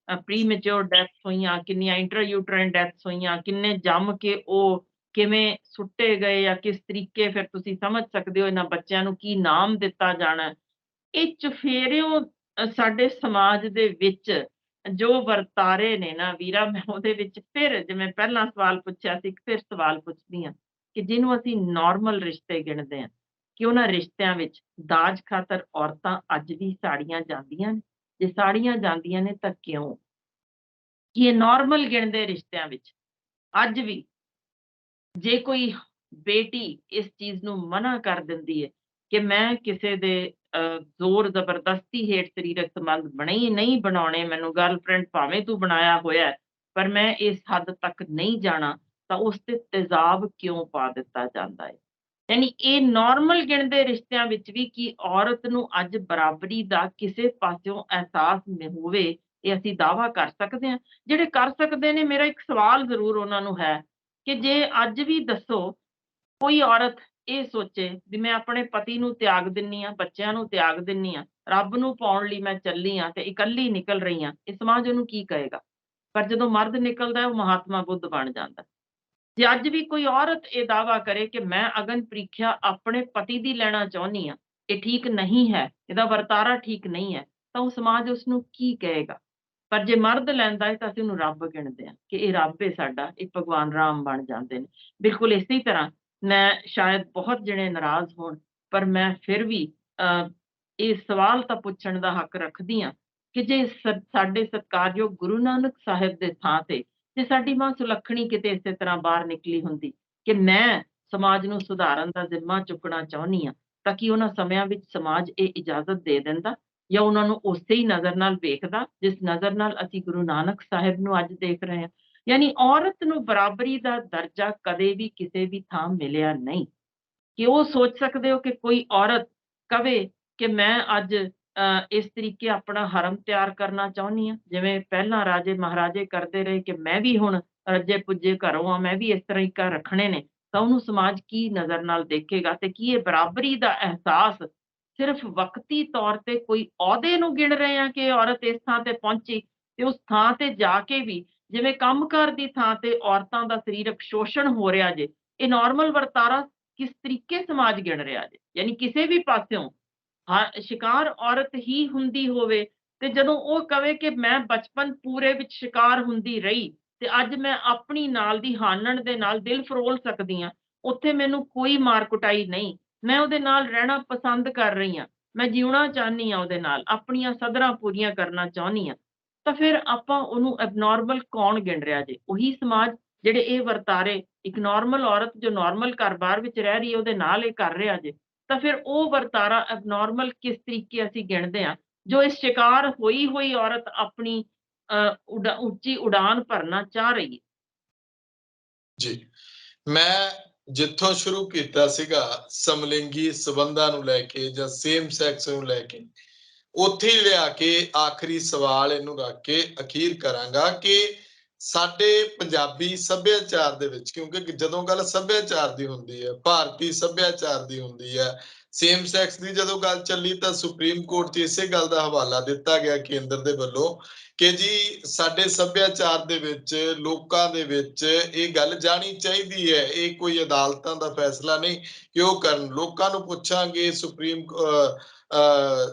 ਪ੍ਰੀਮੈਚੁਰ ਡੈਥਸ ਹੋਈਆਂ, ਕਿੰਨੀਆਂ ਇੰਟਰਾਯੂਟਰਾਈਨ ਡੈਥਸ ਹੋਈਆਂ, ਕਿੰਨੇ ਜੰਮ ਕੇ ਉਹ ਕਿਵੇਂ ਸੁੱਟੇ ਗਏ, ਜਾਂ ਕਿਸ ਤਰੀਕੇ ਫਿਰ ਤੁਸੀਂ ਸਮਝ ਸਕਦੇ ਹੋ ਇਹਨਾਂ ਬੱਚਿਆਂ ਨੂੰ ਕੀ ਨਾਮ ਦਿੱਤਾ ਜਾਣਾ। ਇਹ ਚੁਫੇਰਿਓਂ ਸਾਡੇ ਸਮਾਜ ਦੇ ਵਿੱਚ ਜੋ ਵਰਤਾਰੇ ਨੇ ਨਾ ਵੀਰਾ, ਮੈਂ ਉਹਦੇ ਵਿੱਚ ਫਿਰ ਜਿਵੇਂ ਪਹਿਲਾਂ ਸਵਾਲ ਪੁੱਛਿਆ ਸੀ, ਫਿਰ ਸਵਾਲ ਪੁੱਛਦੀ ਹਾਂ ਕਿ ਜਿਹਨੂੰ ਅਸੀਂ ਨਾਰਮਲ ਰਿਸ਼ਤੇ ਗਿਣਦੇ ਹਾਂ, ਕਿ ਉਹਨਾਂ ਰਿਸ਼ਤਿਆਂ ਵਿੱਚ ਦਾਜ ਖਾਤਰ ਔਰਤਾਂ ਅੱਜ ਵੀ ਸਾੜੀਆਂ ਜਾਂਦੀਆਂ ਨੇ? ਜੇ ਸਾੜੀਆਂ ਜਾਂਦੀਆਂ ਨੇ ਤਾਂ ਕਿਉਂ? ਕੀ ਇਹ ਨਾਰਮਲ ਗਿਣਦੇ ਰਿਸ਼ਤਿਆਂ ਵਿੱਚ ਅੱਜ ਵੀ ਜੇ ਕੋਈ ਬੇਟੀ ਇਸ ਚੀਜ਼ ਨੂੰ ਮਨਾ ਕਰ ਦਿੰਦੀ ਹੈ ਕਿ ਮੈਂ ਕਿਸੇ ਦੇ ਜ਼ੋਰ ਜ਼ਬਰਦਸਤੀ ਹੇਠ ਸਰੀਰਕ ਸੰਬੰਧ ਨਹੀਂ ਬਣਾਉਣੇ, ਮੈਨੂੰ ਗਰਲਫ੍ਰੈਂਡ ਭਾਵੇਂ ਤੂੰ ਬਣਾਇਆ ਹੋਇਆ, ਪਰ ਮੈਂ ਇਸ ਹੱਦ ਤੱਕ ਨਹੀਂ ਜਾਣਾ, ਤਾਂ ਉਸ ਤੇ ਤੇਜ਼ਾਬ ਕਿਉਂ ਪਾ ਦਿੱਤਾ ਜਾਂਦਾ ਹੈ? ਯਾਨੀ ਇਹ ਨਾਰਮਲ ਗਿਣਦੇ ਰਿਸ਼ਤਿਆਂ ਵਿੱਚ ਵੀ ਕੀ ਔਰਤ ਨੂੰ ਅੱਜ ਬਰਾਬਰੀ ਦਾ ਕਿਸੇ ਪਾਸਿਓਂ ਅਹਿਸਾਸ ਹੋਵੇ, ਇਹ ਅਸੀਂ ਦਾਅਵਾ ਕਰ ਸਕਦੇ ਹਾਂ? ਜਿਹੜੇ ਕਰ ਸਕਦੇ ਨੇ, ਮੇਰਾ ਇੱਕ ਸਵਾਲ ਜ਼ਰੂਰ ਉਹਨਾਂ ਨੂੰ ਹੈ ਕਿ ਜੇ ਅੱਜ ਵੀ ਦੱਸੋ ਕੋਈ ਔਰਤ ਇਹ ਸੋਚੇ ਵੀ ਮੈਂ ਆਪਣੇ ਪਤੀ ਨੂੰ ਤਿਆਗ ਦਿੰਨੀ ਆ, ਬੱਚਿਆਂ ਨੂੰ ਤਿਆਗ ਦਿੰਨੀ ਆ, ਰੱਬ ਨੂੰ ਪਾਉਣ ਲਈ ਮੈਂ ਚੱਲੀ ਆ ਤੇ ਇਕੱਲੀ ਨਿਕਲ ਰਹੀ ਆ, ਇਹ ਸਮਾਜ ਉਹਨੂੰ ਕੀ ਕਹੇਗਾ? ਪਰ ਜਦੋਂ ਮਰਦ ਨਿਕਲਦਾ ਉਹ ਮਹਾਤਮਾ ਬੁੱਧ ਬਣ ਜਾਂਦਾ। ਜੇ ਅੱਜ ਵੀ ਕੋਈ ਔਰਤ ਇਹ ਦਾਅਵਾ ਕਰੇ ਕਿ ਮੈਂ ਅਗਨ ਪ੍ਰੀਖਿਆ ਆਪਣੇ ਪਤੀ ਦੀ ਲੈਣਾ ਚਾਹੁੰਦੀ ਆ, ਇਹ ਠੀਕ ਨਹੀਂ ਹੈ, ਇਹਦਾ ਵਰਤਾਰਾ ਠੀਕ ਨਹੀਂ ਹੈ, ਤਾਂ ਉਹ ਸਮਾਜ ਉਸਨੂੰ ਕੀ ਕਹੇਗਾ? ਪਰ ਜੇ ਮਰਦ ਲੈਂਦਾ ਹੈ ਤਾਂ ਅਸੀਂ ਉਹਨੂੰ ਰੱਬ ਗਿਣਦੇ ਹਾਂ ਕਿ ਇਹ ਰੱਬ ਹੈ ਸਾਡਾ, ਇਹ ਭਗਵਾਨ ਰਾਮ ਬਣ ਜਾਂਦੇ ਨੇ। ਬਿਲਕੁਲ ਇਸੇ ਤਰ੍ਹਾਂ ਮੈਂ ਸ਼ਾਇਦ ਬਹੁਤ ਜਣੇ ਨਾਰਾਜ਼ ਹੋਣ, ਪਰ ਮੈਂ ਫਿਰ ਵੀ ਇਹ ਸਵਾਲ ਤਾਂ ਪੁੱਛਣ ਦਾ ਹੱਕ ਰੱਖਦੀ ਹਾਂ ਕਿ ਜੇ ਸਾਡੇ ਸਤਿਕਾਰਯੋਗ ਗੁਰੂ ਨਾਨਕ ਸਾਹਿਬ ਦੇ ਥਾਂ ਤੇ ਜੇ ਸਾਡੀ ਮਾਂ ਸੁਲੱਖਣੀ ਕਿਤੇ ਇਸੇ ਤਰ੍ਹਾਂ ਬਾਹਰ ਨਿਕਲੀ ਹੁੰਦੀ ਕਿ ਮੈਂ ਸਮਾਜ ਨੂੰ ਸੁਧਾਰਨ ਦਾ ਜ਼ਿੰਮਾ ਚੁੱਕਣਾ ਚਾਹੁੰਦੀ ਹਾਂ, ਤਾਂ ਕਿ ਉਹਨਾਂ ਸਮਿਆਂ ਵਿੱਚ ਸਮਾਜ ਇਹ ਇਜਾਜ਼ਤ ਦੇ ਦਿੰਦਾ ਜਾਂ ਉਹਨਾਂ ਨੂੰ ਉਸੇ ਹੀ ਨਜ਼ਰ ਨਾਲ ਵੇਖਦਾ ਜਿਸ ਨਜ਼ਰ ਨਾਲ ਅਸੀਂ ਗੁਰੂ ਨਾਨਕ ਸਾਹਿਬ ਨੂੰ ਅੱਜ ਦੇਖ ਰਹੇ ਹਾਂ। ਯਾਨੀ ਔਰਤ ਨੂੰ ਬਰਾਬਰੀ ਦਾ ਦਰਜਾ ਕਦੇ ਵੀ ਕਿਸੇ ਵੀ ਥਾਂ ਮਿਲਿਆ ਨਹੀਂ। ਕਿ ਉਹ ਸੋਚ ਸਕਦੇ ਹੋ ਕਿ ਕੋਈ ਔਰਤ ਕਵੇ ਕਿ ਮੈਂ ਅੱਜ ਇਸ ਤਰੀਕੇ ਆਪਣਾ ਹਰਮ ਤਿਆਰ ਕਰਨਾ ਚਾਹੁੰਦੀ ਹਾਂ, ਜਿਵੇਂ ਪਹਿਲਾਂ ਰਾਜੇ ਮਹਾਰਾਜੇ ਕਰਦੇ ਰਹੇ ਕਿ ਮੈਂ ਵੀ ਹੁਣ ਰੱਜੇ-ਪੁੱਜੇ ਘਰੋਂ ਆ, ਮੈਂ ਵੀ ਇਸ ਤਰ੍ਹਾਂ ਹੀ ਘਰ ਰੱਖਣੇ ਨੇ, ਤਾਂ ਉਹਨੂੰ ਸਮਾਜ ਕੀ ਨਜ਼ਰ ਨਾਲ ਦੇਖੇਗਾ ਤੇ ਕੀ ਇਹ ਬਰਾਬਰੀ ਦਾ ਅਹਿਸਾਸ ਸਿਰਫ਼ ਵਕਤੀ ਤੌਰ ਤੇ ਕੋਈ ਅਹੁਦੇ ਨੂੰ ਗਿਣ ਰਹੇ ਹਾਂ ਕਿ ਇਹ ਔਰਤ ਇਸ ਥਾਂ ਤੇ ਪਹੁੰਚੀ ਤੇ ਉਸ ਥਾਂ ਤੇ ਜਾ ਕੇ ਵੀ ਜਿਵੇਂ ਕੰਮਕਾਰ ਦੀ ਥਾਂ ਤੇ ਔਰਤਾਂ ਦਾ ਸਰੀਰਕ ਸ਼ੋਸ਼ਣ ਹੋ ਰਿਹਾ ਜੇ, ਇਹ ਨਾਰਮਲ ਵਰਤਾਰਾ ਕਿਸ ਤਰੀਕੇ ਸਮਾਜ ਗਿਣ ਰਿਹਾ ਜੇ। ਯਾਨੀ ਕਿਸੇ ਵੀ ਪਾਸਿਓਂ ਹਾਂ, ਸ਼ਿਕਾਰ ਔਰਤ ਹੀ ਹੁੰਦੀ ਹੋਵੇ ਤੇ ਜਦੋਂ ਉਹ ਕਵੇ ਕਿ ਮੈਂ ਬਚਪਨ ਪੂਰੇ ਵਿੱਚ ਸ਼ਿਕਾਰ ਹੁੰਦੀ ਰਹੀ ਤੇ ਅੱਜ ਮੈਂ ਆਪਣੀ ਨਾਲ ਦੀ ਹਾਨਣ ਦੇ ਨਾਲ ਦਿਲ ਫਰੋਲ ਸਕਦੀ ਹਾਂ, ਉੱਥੇ ਮੈਨੂੰ ਕੋਈ ਮਾਰ ਕੁਟਾਈ ਨਹੀਂ, ਮੈਂ ਉਹਦੇ ਨਾਲ ਰਹਿਣਾ ਪਸੰਦ ਕਰ ਰਹੀ ਹਾਂ, ਮੈਂ ਜਿਉਣਾ ਚਾਹੁੰਦੀ ਹਾਂ ਉਹਦੇ ਨਾਲ, ਆਪਣੀਆਂ ਸਧਰਾਂ ਪੂਰੀਆਂ ਕਰਨਾ ਚਾਹੁੰਦੀ ਹਾਂ, ਤਾਂ ਫਿਰ ਆਪਾਂ ਉਹਨੂੰ ਐਬਨੋਰਮਲ ਕੌਣ ਗਿਣ ਰਿਹਾ ਜੇ? ਉਹੀ ਸਮਾਜ ਜਿਹੜੇ ਇਹ ਵਰਤਾਰੇ ਇੱਕ ਨਾਰਮਲ ਔਰਤ ਜੋ ਨਾਰਮਲ ਘਰ-ਬਾਰ ਵਿੱਚ ਰਹਿ ਰਹੀ ਹੈ ਉਹਦੇ ਨਾਲ ਇਹ ਕਰ ਰਿਹਾ ਜੇ। ਤਾਂ ਫਿਰ ਉਹ ਵਰਤਾਰਾ ਐਬਨੋਰਮਲ ਕਿਸ ਤਰੀਕੇ ਅਸੀਂ ਗਿਣਦੇ ਹਾਂ, ਜੋ ਇਸ ਸ਼ਿਕਾਰ ਹੋਈ ਹੋਈ ਔਰਤ ਆਪਣੀ ਉੱਚੀ ਉਡਾਨ ਭਰਨਾ ਚਾਹ ਰਹੀ ਹੈ। ਜੀ। ਮੈਂ ਜਿੱਥੋਂ ਸ਼ੁਰੂ ਕੀਤਾ ਸੀਗਾ ਸਮਲਿੰਗੀ ਸੰਬੰਧਾਂ ਨੂੰ ਲੈ ਕੇ ਜਾਂ ਸੇਮ ਸੈਕਸ ਨੂੰ ਲੈ ਕੇ, ਉੱਥੇ ਹੀ ਲਿਆ ਕੇ ਆਖਰੀ ਸਵਾਲ ਇਹਨੂੰ ਰੱਖ ਕੇ ਅਖੀਰ ਕਰਾਂਗਾ ਕਿ ਸਾਡੇ ਪੰਜਾਬੀ ਸੱਭਿਆਚਾਰ ਦੇ ਵਿੱਚ, ਕਿਉਂਕਿ ਜਦੋਂ ਗੱਲ ਸੱਭਿਆਚਾਰ ਦੀ ਹੁੰਦੀ ਹੈ, ਭਾਰਤੀ ਸੱਭਿਆਚਾਰ ਦੀ ਹੁੰਦੀ ਹੈ, ਸੇਮ ਸੈਕਸ ਦੀ ਜਦੋਂ ਗੱਲ ਚੱਲੀ ਤਾਂ ਸੁਪਰੀਮ ਕੋਰਟ 'ਚ ਇਸੇ ਗੱਲ ਦਾ ਹਵਾਲਾ ਦਿੱਤਾ ਗਿਆ ਕੇਂਦਰ ਦੇ ਵੱਲੋਂ ਕਿ ਜੀ ਸਾਡੇ ਸੱਭਿਆਚਾਰ ਦੇ ਵਿੱਚ, ਲੋਕਾਂ ਦੇ ਵਿੱਚ ਇਹ ਗੱਲ ਜਾਣੀ ਚਾਹੀਦੀ ਹੈ। ਇਹ ਕੋਈ ਅਦਾਲਤਾਂ ਦਾ ਫੈਸਲਾ ਨਹੀਂ ਕਿ ਉਹ ਕਰਨ। ਲੋਕਾਂ ਨੂੰ ਪੁੱਛਾਂਗੇ,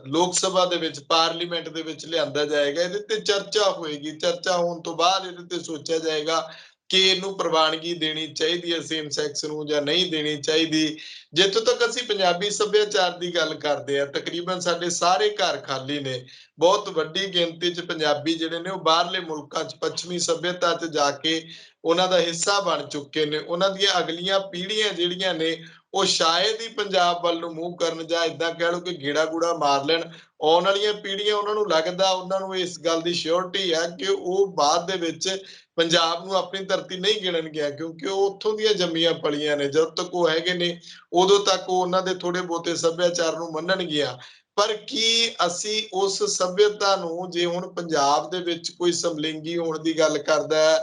ਲੋਕ ਸਭਾ ਦੇ ਵਿੱਚ, ਪਾਰਲੀਮੈਂਟ ਦੇ ਵਿੱਚ ਲਿਆਂਦਾ ਜਾਏਗਾ, ਇਹਦੇ ਤੇ ਚਰਚਾ ਹੋਏਗੀ, ਚਰਚਾ ਹੋਣ ਤੋਂ ਬਾਅਦ ਇਹਦੇ ਤੇ ਸੋਚਿਆ ਜਾਏਗਾ ਕਿ ਇਹਨੂੰ ਪ੍ਰਵਾਨਗੀ ਦੇਣੀ ਚਾਹੀਦੀ ਹੈ ਸੇਮ ਸੈਕਸ ਨੂੰ ਜਾਂ ਨਹੀਂ ਦੇਣੀ ਚਾਹੀਦੀ। ਜਿੱਥੋਂ ਤੱਕ ਅਸੀਂ ਪੰਜਾਬੀ ਸੱਭਿਆਚਾਰ ਦੀ ਗੱਲ ਕਰਦੇ ਹਾਂ, ਤਕਰੀਬਨ ਸਾਡੇ ਸਾਰੇ ਘਰ ਖਾਲੀ ਨੇ। ਬਹੁਤ ਵੱਡੀ ਗਿਣਤੀ 'ਚ ਪੰਜਾਬੀ ਜਿਹੜੇ ਨੇ ਉਹ ਬਾਹਰਲੇ ਮੁਲਕਾਂ 'ਚ ਪੱਛਮੀ ਸੱਭਿਅਤਾ 'ਚ ਜਾ ਕੇ ਉਹਨਾਂ ਦਾ ਹਿੱਸਾ ਬਣ ਚੁੱਕੇ ਨੇ। ਉਹਨਾਂ ਦੀਆਂ ਅਗਲੀਆਂ ਪੀੜ੍ਹੀਆਂ ਜਿਹੜੀਆਂ ਨੇ ਉਹ ਸ਼ਾਇਦ ਹੀ ਪੰਜਾਬ ਵੱਲ ਨੂੰ ਮੂੰਹ ਕਰਨ ਜਾਂ ਏਦਾਂ ਕਹਿ ਲਓ ਕਿ ਗੇੜਾ-ਗੂੜਾ ਮਾਰ ਲੈਣ। ਆਉਣ ਵਾਲੀਆਂ ਪੀੜ੍ਹੀਆਂ ਉਹਨਾਂ ਨੂੰ ਲੱਗਦਾ, ਉਹਨਾਂ ਨੂੰ ਇਸ ਗੱਲ ਦੀ ਸਿਓਰਟੀ ਹੈ ਕਿ ਉਹ ਬਾਅਦ ਦੇ ਵਿੱਚ ਪੰਜਾਬ ਨੂੰ ਆਪਣੀ ਧਰਤੀ ਨਹੀਂ ਗਿਣਨਗੀਆਂ, ਕਿਉਂਕਿ ਉਹ ਉੱਥੋਂ ਦੀਆਂ ਜੰਮੀਆਂ ਪਲੀਆਂ ਨੇ। ਜਦੋਂ ਤੱਕ ਉਹ ਹੈਗੇ ਨੇ ਉਦੋਂ ਤੱਕ ਉਹ ਉਹਨਾਂ ਦੇ ਥੋੜ੍ਹੇ ਬਹੁਤੇ ਸੱਭਿਆਚਾਰ ਨੂੰ ਮੰਨਣਗੀਆਂ। ਪਰ ਕੀ ਅਸੀਂ ਉਸ ਸੱਭਿਅਤਾ ਨੂੰ, ਜੇ ਹੁਣ ਪੰਜਾਬ ਦੇ ਵਿੱਚ ਕੋਈ ਸਮਲਿੰਗੀ ਹੋਣ ਦੀ ਗੱਲ ਕਰਦਾ ਹੈ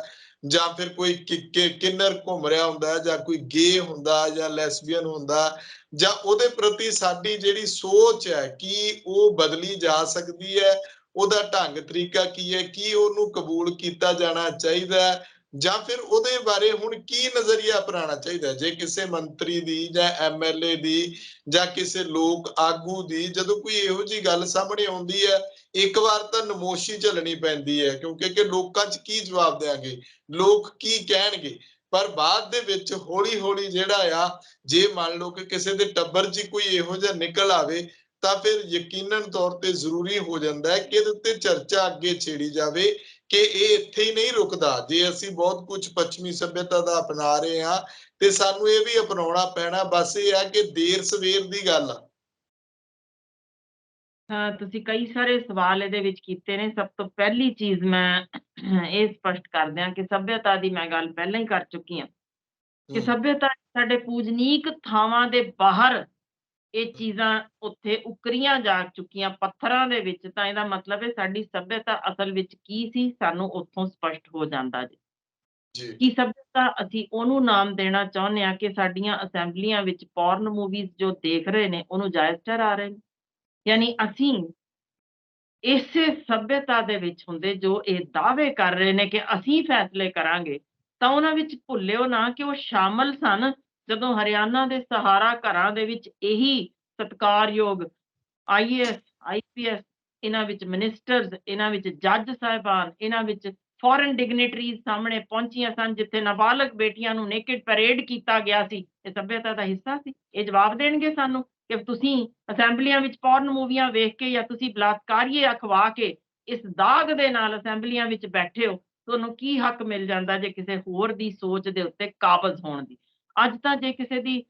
ਜਾਂ ਫਿਰ ਕੋਈ ਕਿੰਨਰ ਘੁੰਮ ਰਿਹਾ ਹੁੰਦਾ ਜਾਂ ਕੋਈ ਗੇ ਹੁੰਦਾ ਜਾਂ ਲੈਸਬੀਅਨ ਹੁੰਦਾ, ਜਾਂ ਉਹਦੇ ਪ੍ਰਤੀ ਸਾਡੀ ਜਿਹੜੀ ਸੋਚ ਹੈ ਕੀ ਉਹ ਬਦਲੀ ਜਾ ਸਕਦੀ ਹੈ? ਉਹਦਾ ਢੰਗ ਤਰੀਕਾ ਕੀ ਹੈ? ਕੀ ਉਹਨੂੰ ਕਬੂਲ ਕੀਤਾ ਜਾਣਾ ਚਾਹੀਦਾ ਹੈ ਜਾਂ ਫਿਰ ਉਹਦੇ ਬਾਰੇ ਹੁਣ ਕੀ ਨਜ਼ਰੀਆ ਅਪਣਾਉਣਾ ਚਾਹੀਦਾ? ਜੇ ਕਿਸੇ ਮੰਤਰੀ ਦੀ ਜਾਂ ਐਮਐਲਏ ਦੀ ਜਾਂ ਕਿਸੇ ਲੋਕ ਆਗੂ ਦੀ ਜਦੋਂ ਕੋਈ ਇਹੋ ਜਿਹੀ ਗੱਲ ਸਾਹਮਣੇ ਆਉਂਦੀ ਹੈ, ਇੱਕ ਵਾਰ ਤਾਂ ਨਮੋਸ਼ੀ ਝੱਲਣੀ ਪੈਂਦੀ ਹੈ, ਕਿਉਂਕਿ ਲੋਕਾਂ 'ਚ ਕੀ ਜਵਾਬ ਦਿਆਂਗੇ, ਲੋਕ ਕੀ ਕਹਿਣਗੇ। ਪਰ ਬਾਅਦ ਦੇ ਵਿੱਚ ਹੌਲੀ ਹੌਲੀ ਜਿਹੜਾ ਆ, ਜੇ ਮੰਨ ਲਓ ਕਿ ਕਿਸੇ ਦੇ ਟੱਬਰ 'ਚ ਕੋਈ ਇਹੋ ਜਿਹਾ ਨਿਕਲ ਆਵੇ ਤਾਂ ਫਿਰ ਯਕੀਨਨ ਤੌਰ ਤੇ ਜ਼ਰੂਰੀ ਹੋ ਜਾਂਦਾ ਹੈ ਕਿ ਇਹਦੇ ਉੱਤੇ ਚਰਚਾ ਅੱਗੇ ਛੇੜੀ ਜਾਵੇ ਕਿ ਇਹ ਇੱਥੇ ਹੀ ਨਹੀਂ ਰੁਕਦਾ। ਜੇ ਅਸੀਂ ਬਹੁਤ ਕੁਝ ਪੱਛਮੀ ਸੱਭਿਅਤਾ ਦਾ ਅਪਣਾ ਰਹੇ ਹਾਂ ਤੇ ਸਾਨੂੰ ਇਹ ਵੀ ਅਪਣਾਉਣਾ ਪੈਣਾ। ਬਸ ਇਹ ਹੈ ਕਿ ਦੇਰ ਸਵੇਰ ਦੀ ਗੱਲ ਆ। ਤੁਸੀਂ ਕਈ ਸਾਰੇ ਸਵਾਲ ਇਹਦੇ ਵਿੱਚ ਕੀਤੇ ਨੇ। ਸਭ ਤੋਂ ਪਹਿਲੀ ਚੀਜ਼ ਮੈਂ ਇਹ ਸਪਸ਼ਟ ਕਰ ਦਿਆਂ ਕਿ ਸੱਭਿਅਤਾ ਦੀ ਮੈਂ ਗੱਲ ਪਹਿਲਾਂ ਹੀ ਕਰ ਚੁੱਕੀ ਹਾਂ ਕਿ ਹੂੰ, ਸੱਭਿਅਤਾ ਸਾਡੇ ਪੂਜਨੀਕ ਥਾਵਾਂ ਦੇ ਬਾਹਰ ਇਹ ਚੀਜ਼ਾਂ ਉੱਥੇ ਉਕਰੀਆਂ ਜਾ ਚੁੱਕੀਆਂ ਪੱਥਰਾਂ ਦੇ ਵਿੱਚ, ਤਾਂ ਇਹਦਾ ਮਤਲਬ ਹੈ ਸਾਡੀ ਸੱਭਿਅਤਾ ਅਸਲ ਵਿੱਚ ਕੀ ਸੀ, ਸਾਨੂੰ ਉੱਥੋਂ ਸਪਸ਼ਟ ਹੋ ਜਾਂਦਾ ਜੀ। ਜੀ, ਕੀ ਸੱਭਿਅਤਾ ਅਸੀਂ ਉਹਨੂੰ ਨਾਮ ਦੇਣਾ ਚਾਹੁੰਦੇ ਹਾਂ ਕਿ ਸਾਡੀਆਂ ਅਸੈਂਬਲੀਆਂ ਵਿੱਚ ਪੋਰਨ ਮੂਵੀਜ਼ ਜੋ ਦੇਖ ਰਹੇ ਨੇ ਉਹਨੂੰ ਜਾਇਜ਼ ਠਹਿਰਾ ਰਹੇ ਨੇ? ਯਾਨੀ ਅਸੀਂ ਇਸੇ ਸੱਭਿਅਤਾ ਦੇ ਵਿੱਚ ਹੁੰਦੇ ਜੋ ਇਹ ਦਾਅਵੇ ਕਰ ਰਹੇ ਨੇ ਕਿ ਅਸੀਂ ਫੈਸਲੇ ਕਰਾਂਗੇ, ਤਾਂ ਉਹਨਾਂ ਵਿੱਚ ਭੁੱਲਿਓ ਨਾ ਕਿ ਉਹ ਸ਼ਾਮਲ ਸਨ ਜਦੋਂ ਹਰਿਆਣਾ ਦੇ ਸਹਾਰਾ ਘਰਾਂ ਦੇ ਵਿੱਚ ਇਹੀ ਸਤਿਕਾਰਯੋਗ ਆਈਏਐਸ, ਆਈਪੀਐਸ, ਇਹਨਾਂ ਵਿੱਚ ਮਿਨਿਸਟਰਸ, ਇਹਨਾਂ ਵਿੱਚ ਜੱਜ ਸਾਹਿਬਾਨ, ਇਹਨਾਂ ਵਿੱਚ ਫੋਰਨ ਡਿਗਨਿਟਰੀਜ਼ ਸਾਹਮਣੇ ਪਹੁੰਚੀਆਂ ਸਨ, ਜਿੱਥੇ ਨਾਬਾਲਗ ਬੇਟੀਆਂ ਨੂੰ ਨੇਕਡ ਪਰੇਡ ਕੀਤਾ ਗਿਆ ਸੀ। ਇਹ ਸੱਭਿਅਤਾ ਦਾ ਹਿੱਸਾ ਸੀ। ਇਹ ਜਵਾਬ ਦੇਣਗੇ ਸਾਨੂੰ ਕਿ ਤੁਸੀਂ ਅਸੈਂਬਲੀਆਂ ਵਿੱਚ ਪੋਰਨ ਮੂਵੀਆਂ ਵੇਖ ਕੇ ਜਾਂ ਤੁਸੀਂ ਬਲਾਤਕਾਰੀਏ ਅਖਵਾ ਕੇ ਇਸ ਦਾਗ ਦੇ ਨਾਲ ਅਸੈਂਬਲੀਆਂ ਵਿੱਚ ਬੈਠੇ ਹੋ, ਤੁਹਾਨੂੰ ਕੀ ਹੱਕ ਮਿਲ ਜਾਂਦਾ ਜੇ ਕਿਸੇ ਹੋਰ ਦੀ ਸੋਚ ਦੇ ਉੱਤੇ ਕਾਬਜ਼ ਹੋਣ ਦੀ? ਅੱਜ ਤਾਂ ਜੇ ਕਿਸੇ ਦੀ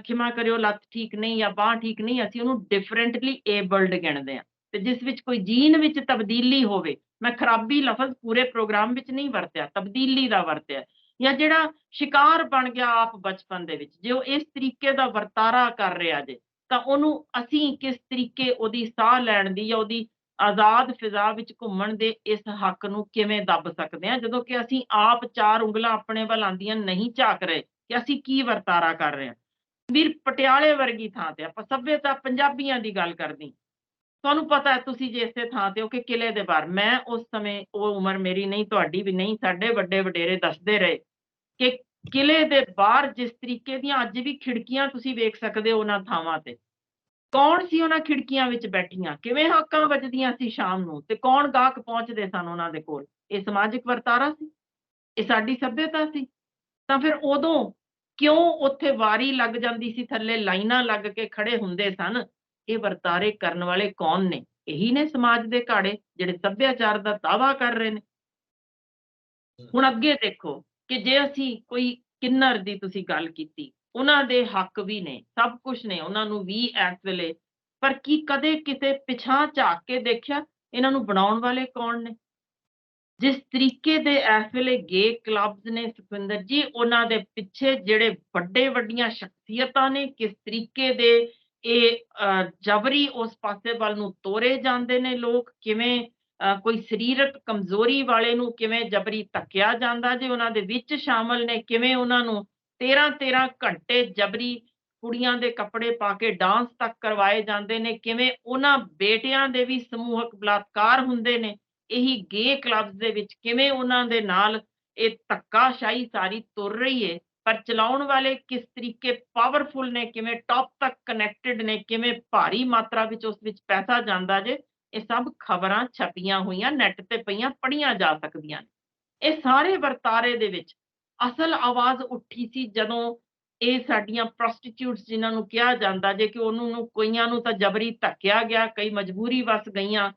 ਖਿਮਾ ਕਰਿਓ ਲੱਤ ਠੀਕ ਨਹੀਂ ਜਾਂ ਬਾਂਹ ਠੀਕ ਨਹੀਂ, ਅਸੀਂ ਉਹਨੂੰ ਡਿਫਰੈਂਟਲੀ ਏਬਲਡ ਗਿਣਦੇ ਹਾਂ। ਤੇ ਜਿਸ ਵਿੱਚ ਕੋਈ ਜੀਨ ਵਿੱਚ ਤਬਦੀਲੀ ਹੋਵੇ, ਮੈਂ ਖਰਾਬੀ ਲਫ਼ਜ਼ ਪੂਰੇ ਪ੍ਰੋਗਰਾਮ ਵਿੱਚ ਨਹੀਂ ਵਰਤਿਆ, ਤਬਦੀਲੀ ਦਾ ਵਰਤਿਆ, ਜਾਂ ਜਿਹੜਾ ਸ਼ਿਕਾਰ ਬਣ ਗਿਆ ਆਪ ਬਚਪਨ ਦੇ ਵਿੱਚ, ਜੇ ਉਹ ਇਸ ਤਰੀਕੇ ਦਾ ਵਰਤਾਰਾ ਕਰ ਰਿਹਾ ਜੇ, ਤਾਂ ਉਹਨੂੰ ਅਸੀਂ ਕਿਸ ਤਰੀਕੇ ਉਹਦੀ ਸਾਹ ਲੈਣ ਦੀ ਜਾਂ ਉਹਦੀ ਆਜ਼ਾਦ ਫਿਜ਼ਾ ਵਿੱਚ ਘੁੰਮਣ ਦੇ ਇਸ ਹੱਕ ਨੂੰ ਕਿਵੇਂ ਦੱਬ ਸਕਦੇ ਹਾਂ, ਜਦੋਂ ਕਿ ਅਸੀਂ ਆਪ 4 ਉਂਗਲਾਂ ਆਪਣੇ ਵੱਲ ਆਉਂਦੀਆਂ ਨਹੀਂ ਝਾਕ ਰਹੇ ਕਿ ਅਸੀਂ ਕੀ ਵਰਤਾਰਾ ਕਰ ਰਹੇ ਹਾਂ। ਵੀਰ ਪਟਿਆਲੇ ਵਰਗੀ ਥਾਂ ਤੇ ਆਪਾਂ ਸੱਭਿਅਤਾ ਪੰਜਾਬੀਆਂ ਦੀ ਗੱਲ ਕਰਦੀ, ਤੁਹਾਨੂੰ ਪਤਾ ਹੈ ਤੁਸੀਂ ਜੇ ਇਸੇ ਥਾਂ ਤੇ ਹੋ ਕਿ ਕਿਲ੍ਹੇ ਦੇ ਬਾਹਰ, ਮੈਂ ਉਸ ਸਮੇਂ, ਉਹ ਉਮਰ ਮੇਰੀ ਨਹੀਂ, ਤੁਹਾਡੀ ਵੀ ਨਹੀਂ, ਸਾਡੇ ਵੱਡੇ ਵਡੇਰੇ ਦੱਸਦੇ ਰਹੇ ਕਿ ਕਿਲ੍ਹੇ ਦੇ ਬਾਹਰ ਜਿਸ ਤਰੀਕੇ ਦੀਆਂ ਅੱਜ ਵੀ ਖਿੜਕੀਆਂ ਤੁਸੀਂ ਵੇਖ ਸਕਦੇ ਹੋ ਉਹਨਾਂ ਥਾਵਾਂ ਤੇ, ਕੌਣ ਸੀ ਉਹਨਾਂ ਖਿੜਕੀਆਂ ਵਿੱਚ ਬੈਠੀਆਂ, ਕਿਵੇਂ ਹਾਕਾਂ ਵੱਜਦੀਆਂ ਸੀ ਸ਼ਾਮ ਨੂੰ, ਤੇ ਕੌਣ ਗਾਹਕ ਪਹੁੰਚਦੇ ਸਨ ਉਹਨਾਂ ਦੇ ਕੋਲ। ਇਹ ਸਮਾਜਿਕ ਵਰਤਾਰਾ ਸੀ, ਇਹ ਸਾਡੀ ਸੱਭਿਅਤਾ ਸੀ। ਤਾਂ ਫਿਰ ਉਦੋਂ ਕਿਉਂ ਉੱਥੇ ਵਾਰੀ ਲੱਗ ਜਾਂਦੀ ਸੀ, ਥੱਲੇ ਲਾਈਨਾਂ ਲੱਗ ਕੇ ਖੜੇ ਹੁੰਦੇ ਸਨ। ਇਹ ਵਰਤਾਰੇ ਕਰਨ ਵਾਲੇ ਕੌਣ ਨੇ? ਇਹੀ ਨੇ ਸਮਾਜ ਦੇ ਘਾੜੇ ਜਿਹੜੇ ਸੱਭਿਆਚਾਰ ਦਾ ਦਾਅਵਾ ਕਰ ਰਹੇ ਨੇ। ਹੁਣ ਅੱਗੇ ਦੇਖੋ ਕਿ ਜੇ ਅਸੀਂ ਕੋਈ ਕਿੰਨਰ ਦੀ ਤੁਸੀਂ ਗੱਲ ਕੀਤੀ, ਉਹਨਾਂ ਦੇ ਹੱਕ ਵੀ ਨੇ, ਸਭ ਕੁਛ ਨੇ, ਉਹਨਾਂ ਨੂੰ ਵੀ ਇਸ ਵੇਲੇ, ਪਰ ਕੀ ਕਦੇ ਕਿਤੇ ਪਿਛਾਂਹ ਝਾਕ ਕੇ ਦੇਖਿਆ ਇਹਨਾਂ ਨੂੰ ਬਣਾਉਣ ਵਾਲੇ ਕੌਣ ਨੇ? ਜਿਸ ਤਰੀਕੇ ਦੇ ਇਸ ਵੇਲੇ ਗੇ ਕਲੱਬਸ ਨੇ ਸੁਖਵਿੰਦਰ ਜੀ, ਉਹਨਾਂ ਦੇ ਪਿੱਛੇ ਜਿਹੜੇ ਵੱਡੀਆਂ ਸ਼ਖਸੀਅਤਾਂ ਨੇ, ਕਿਸ ਤਰੀਕੇ ਦੇ ਇਹ ਜਬਰੀ ਉਸ ਪਾਸੇ ਵੱਲ ਨੂੰ ਤੋਰੇ ਜਾਂਦੇ ਨੇ ਲੋਕ, ਕਿਵੇਂ ਕੋਈ ਸਰੀਰਕ ਕਮਜ਼ੋਰੀ ਵਾਲੇ ਨੂੰ ਕਿਵੇਂ ਜਬਰੀ ਧੱਕਿਆ ਜਾਂਦਾ ਜੇ, ਉਹਨਾਂ ਦੇ ਵਿੱਚ ਸ਼ਾਮਲ ਨੇ, ਕਿਵੇਂ ਉਹਨਾਂ ਨੂੰ 13-13 ਘੰਟੇ ਜਬਰੀ ਕੁੜੀਆਂ ਦੇ ਕੱਪੜੇ ਪਾ ਕੇ ਡਾਂਸ ਤੱਕ ਕਰਵਾਏ ਜਾਂਦੇ ਨੇ, ਕਿਵੇਂ ਉਹਨਾਂ ਬੇਟਿਆਂ ਦੇ ਵੀ ਸਮੂਹਕ ਬਲਾਤਕਾਰ ਹੁੰਦੇ ਨੇ ਇਹੀ ਗੇ ਕਲੱਬਸ ਦੇ ਵਿੱਚ, ਕਿਵੇਂ ਉਹਨਾਂ ਦੇ ਨਾਲ ਇਹ ਧੱਕਾਸ਼ਾਹੀ ਸਾਰੀ ਤੁਰ ਰਹੀ ਹੈ, ਪਰ ਚਲਾਉਣ ਵਾਲੇ ਕਿਸ ਤਰੀਕੇ ਪਾਵਰਫੁਲ ਨੇ, ਕਿਵੇਂ ਟੌਪ ਤੱਕ ਕਨੈਕਟਡ ਨੇ, ਕਿਵੇਂ ਭਾਰੀ ਮਾਤਰਾ ਵਿੱਚ ਉਸ ਵਿੱਚ ਪੈਸਾ ਜਾਂਦਾ ਜੇ, ਇਹ ਸਭ ਖਬਰਾਂ ਛਪੀਆਂ ਹੋਈਆਂ ਨੈੱਟ ਤੇ ਪਈਆਂ, ਪੜ੍ਹੀਆਂ ਜਾ ਸਕਦੀਆਂ ਨੇ। ਇਹ ਸਾਰੇ ਵਰਤਾਰੇ ਦੇ ਵਿੱਚ ਅਸਲ ਆਵਾਜ਼ ਉੱਠੀ ਸੀ ਜਦੋਂ ਇਹ ਸਾਡੀਆਂ ਪ੍ਰੋਸਟੀਟਿਊਟਸ ਜਿਨ੍ਹਾਂ ਨੂੰ ਕਿਹਾ ਜਾਂਦਾ ਜੇ, ਕਿ ਉਹਨੂੰ ਕਈਆਂ ਨੂੰ ਤਾਂ ਜਬਰੀ ਧੱਕਿਆ ਗਿਆ, ਕਈ ਮਜਬੂਰੀ ਵਸ ਗਈਆਂ,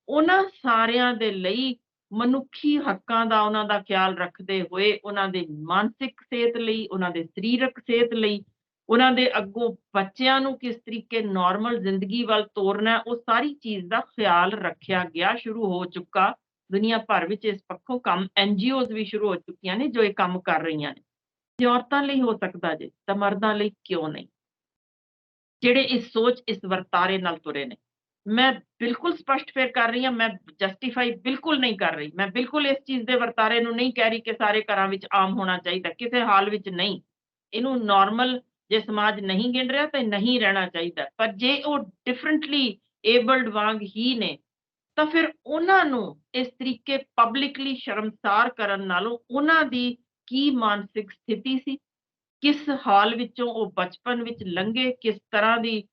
ਉਹਨਾਂ ਸਾਰਿਆਂ ਦੇ ਲਈ ਮਨੁੱਖੀ ਹੱਕਾਂ ਦਾ ਉਹਨਾਂ ਦਾ ਖਿਆਲ ਰੱਖਦੇ ਹੋਏ, ਉਹਨਾਂ ਦੇ ਮਾਨਸਿਕ ਸਿਹਤ ਲਈ, ਉਹਨਾਂ ਦੇ ਸਰੀਰਕ ਸਿਹਤ ਲਈ, ਉਹਨਾਂ ਦੇ ਅੱਗੋਂ ਬੱਚਿਆਂ ਨੂੰ ਕਿਸ ਤਰੀਕੇ ਨਾਰਮਲ ਜ਼ਿੰਦਗੀ ਵੱਲ ਤੋਰਨਾ, ਉਹ ਸਾਰੀ ਚੀਜ਼ ਦਾ ਖਿਆਲ ਰੱਖਿਆ ਗਿਆ, ਸ਼ੁਰੂ ਹੋ ਚੁੱਕਾ ਦੁਨੀਆ ਭਰ ਵਿੱਚ ਇਸ ਪੱਖੋਂ ਕੰਮ। NGOs ਵੀ ਸ਼ੁਰੂ ਹੋ ਚੁੱਕੀਆਂ ਨੇ ਜੋ ਇਹ ਕੰਮ ਕਰ ਰਹੀਆਂ ਨੇ। ਜੇ ਔਰਤਾਂ ਲਈ ਹੋ ਸਕਦਾ ਜੇ ਤਾਂ ਮਰਦਾਂ ਲਈ ਕਿਉਂ ਨਹੀਂ, ਜਿਹੜੇ ਇਸ ਸੋਚ, ਇਸ ਵਰਤਾਰੇ ਨਾਲ ਤੁਰੇ ਨੇ। ਮੈਂ ਬਿਲਕੁਲ ਸਪਸ਼ਟ ਫੇਰ ਕਰ ਰਹੀ ਹਾਂ, ਮੈਂ ਜਸਟੀਫਾਈ ਬਿਲਕੁਲ ਨਹੀਂ ਕਰ ਰਹੀ, ਮੈਂ ਬਿਲਕੁਲ ਇਸ ਚੀਜ਼ ਦੇ ਵਰਤਾਰੇ ਨੂੰ ਨਹੀਂ ਕਹਿ ਰਹੀ ਕਿ ਸਾਰੇ ਘਰਾਂ ਵਿੱਚ ਆਮ ਹੋਣਾ ਚਾਹੀਦਾ, ਕਿਸੇ ਹਾਲ ਵਿੱਚ ਨਹੀਂ। ਇਹਨੂੰ ਨਾਰਮਲ ਜੇ ਸਮਾਜ ਨਹੀਂ ਗਿਣ ਰਿਹਾ ਤਾਂ ਨਹੀਂ ਰਹਿਣਾ ਚਾਹੀਦਾ, ਪਰ ਜੇ ਉਹ ਡਿਫਰੈਂਟਲੀ ਏਬਲਡ ਵਾਂਗ ਹੀ ਨੇ, ਤਾਂ ਫਿਰ ਉਹਨਾਂ ਨੂੰ ਇਸ ਤਰੀਕੇ ਪਬਲਿਕਲੀ ਸ਼ਰਮਸਾਰ ਕਰਨ ਨਾਲੋਂ ਉਹਨਾਂ ਦੀ ਕੀ ਮਾਨਸਿਕ ਸਥਿਤੀ ਸੀ, ਕਿਸ ਹਾਲ ਵਿੱਚੋਂ ਉਹ ਬਚਪਨ ਵਿੱਚ ਲੰਘੇ, ਕਿਸ ਤਰ੍ਹਾਂ ਦੀ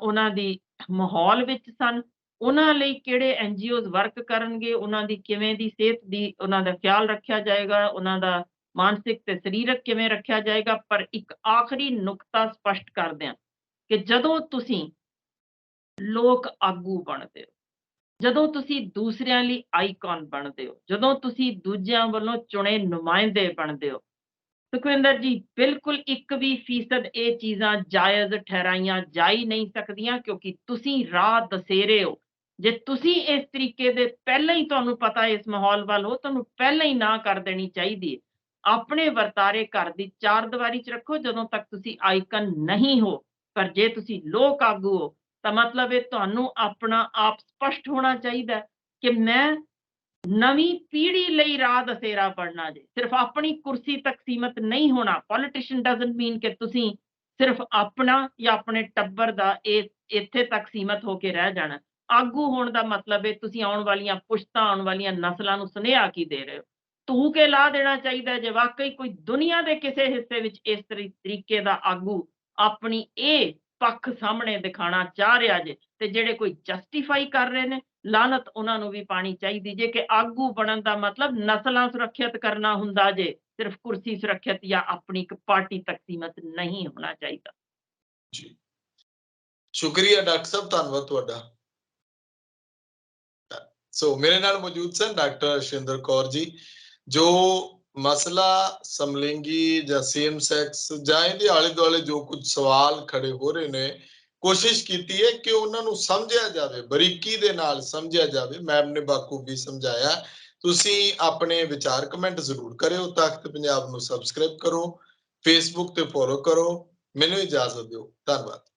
ਉਹਨਾਂ ਦੀ ਮਾਹੌਲ ਵਿੱਚ ਸਨ, ਉਹਨਾਂ ਲਈ ਕਿਹੜੇ NGOs ਵਰਕ ਕਰਨਗੇ, ਉਹਨਾਂ ਦੀ ਕਿਵੇਂ ਦੀ ਸਿਹਤ ਦੀ ਉਹਨਾਂ ਦਾ ਖਿਆਲ ਰੱਖਿਆ ਜਾਏਗਾ, ਉਹਨਾਂ ਦਾ ਮਾਨਸਿਕ ਤੇ ਸਰੀਰਕ ਕਿਵੇਂ ਰੱਖਿਆ ਜਾਏਗਾ। ਪਰ ਇੱਕ ਆਖਰੀ ਨੁਕਤਾ ਸਪਸ਼ਟ ਕਰ ਦਿਆਂ ਕਿ ਜਦੋਂ ਤੁਸੀਂ ਲੋਕ ਆਗੂ ਬਣਦੇ ਹੋ, ਜਦੋਂ ਤੁਸੀਂ ਦੂਸਰਿਆਂ ਲਈ ਆਈਕਨ ਬਣਦੇ ਹੋ, ਜਦੋਂ ਤੁਸੀਂ ਦੂਜਿਆਂ ਵੱਲੋਂ ਚੁਣੇ ਨੁਮਾਇੰਦੇ ਬਣਦੇ ਹੋ, ਸੁਖਵਿੰਦਰ ਜੀ ਬਿਲਕੁਲ 1% ਇਹ ਚੀਜ਼ਾਂ ਜਾਇਜ਼ ਠਹਿਰਾਈਆਂ ਜਾ ਹੀ ਨਹੀਂ ਸਕਦੀਆਂ, ਕਿਉਂਕਿ ਤੁਸੀਂ ਰਾਹ ਦਸੇਰੇ ਹੋ। ਜੇ ਤੁਸੀਂ ਇਸ ਤਰੀਕੇ ਦੇ ਪਹਿਲਾਂ ਹੀ ਤੁਹਾਨੂੰ ਪਤਾ ਇਸ ਮਾਹੌਲ ਵੱਲ ਹੋ, ਤੁਹਾਨੂੰ ਪਹਿਲਾਂ ਹੀ ਨਾ ਕਰ ਦੇਣੀ ਚਾਹੀਦੀ ਹੈ। ਆਪਣੇ ਵਰਤਾਰੇ ਘਰ ਦੀ ਚਾਰ ਦੀਵਾਰੀ 'ਚ ਰੱਖੋ ਜਦੋਂ ਤੱਕ ਤੁਸੀਂ ਆਈਕਨ ਨਹੀਂ ਹੋ, ਪਰ ਜੇ ਤੁਸੀਂ ਲੋਕ ਆਗੂ ਹੋ ਤਾਂ ਮਤਲਬ ਇਹ ਤੁਹਾਨੂੰ ਆਪਣਾ ਆਪ ਸਪਸ਼ਟ ਹੋਣਾ ਚਾਹੀਦਾ ਕਿ ਮੈਂ ਨਵੀਂ ਪੀੜ੍ਹੀ ਲਈ ਰਾਹ ਦਸੇਰਾ ਬਣਨਾ ਜੇ, ਸਿਰਫ ਆਪਣੀ ਕੁਰਸੀ ਤੱਕ ਸੀਮਤ ਨਹੀਂ ਹੋਣਾ। ਪੋਲੀਟੀਸ਼ੀਅਨ ਡਜ਼ਨਟ ਮੀਨ ਕਿ ਤੁਸੀਂ ਸਿਰਫ ਆਪਣਾ ਜਾਂ ਆਪਣੇ ਟੱਬਰ ਦਾ ਇੱਥੇ ਤੱਕ ਸੀਮਤ ਹੋ ਕੇ ਰਹਿ ਜਾਣਾ। ਆਗੂ ਹੋਣ ਦਾ ਮਤਲਬ ਹੈ ਤੁਸੀਂ ਆਉਣ ਵਾਲੀਆਂ ਪੁਸ਼ਤਾਂ, ਆਉਣ ਵਾਲੀਆਂ ਨਸਲਾਂ ਨੂੰ ਸੁਨੇਹਾ ਕੀ ਦੇ ਰਹੇ ਹੋ। ਧੂ ਕੇ ਲਾ ਦੇਣਾ ਚਾਹੀਦਾ ਜੇ ਵਾਕਈ ਕੋਈ ਦੁਨੀਆ ਦੇ ਕਿਸੇ ਹਿੱਸੇ ਵਿੱਚ ਇਸ ਤਰੀਕੇ ਦਾ ਆਗੂ ਆਪਣੀ ਇਹ ਪੱਖ ਸਾਹਮਣੇ ਦਿਖਾਣਾ ਚਾਹ ਰਿਹਾ ਜੇ, ਤੇ ਜਿਹੜੇ ਕੋਈ ਜਸਟੀਫਾਈ ਕਰ ਰਹੇ ਨੇ, ਲਾਨਤ ਉਹਨਾਂ ਨੂੰ ਵੀ ਪਾਣੀ ਚਾਹੀਦੀ ਜੇ ਕਿ ਆਗੂ ਬਣਨ ਦਾ ਮਤਲਬ ਨਸਲਾਂ ਸੁਰੱਖਿਅਤ ਕਰਨਾ ਹੁੰਦਾ ਜੇ, ਸਿਰਫ ਕੁਰਸੀ ਸੁਰੱਖਿਅਤ ਜਾਂ ਆਪਣੀ ਇੱਕ ਪਾਰਟੀ ਤੱਕ ਸੀਮਤ ਨਹੀਂ ਹੋਣਾ ਚਾਹੀਦਾ। ਜੀ ਸ਼ੁਕਰੀਆ ਡਾਕਟਰ ਸਾਹਿਬ, ਧੰਨਵਾਦ ਤੁਹਾਡਾ। ਸੋ ਮੇਰੇ ਨਾਲ ਮੌਜੂਦ ਸਨ ਡਾਕਟਰ ਅਰਸ਼ਿੰਦਰ ਕੌਰ ਜੀ, ਜੋ ਮਸਲਾ ਸਮਲਿੰਗੀ ਜਾਂ ਸੇਮ ਸੈਕਸ ਜਾਂ ਇਹਦੇ ਆਲੇ ਦੁਆਲੇ ਜੋ ਕੁਝ ਸਵਾਲ ਖੜੇ ਹੋ ਰਹੇ ਨੇ, ਕੋਸ਼ਿਸ਼ ਕੀਤੀ ਹੈ ਕਿ ਉਹਨਾਂ ਨੂੰ ਸਮਝਿਆ ਜਾਵੇ, ਬਰੀਕੀ ਦੇ ਨਾਲ ਸਮਝਿਆ ਜਾਵੇ। ਮੈਮ ਨੇ ਬਾਖੂਬੀ ਸਮਝਾਇਆ। ਤੁਸੀਂ ਆਪਣੇ ਵਿਚਾਰ ਕਮੈਂਟ ਜ਼ਰੂਰ ਕਰਿਓ। ਤਖਤ ਪੰਜਾਬ ਨੂੰ ਸਬਸਕ੍ਰਾਈਬ ਕਰੋ, ਫੇਸਬੁੱਕ ਤੇ ਫੋਲੋ ਕਰੋ। ਮੈਨੂੰ ਇਜਾਜ਼ਤ ਦਿਓ। ਧੰਨਵਾਦ।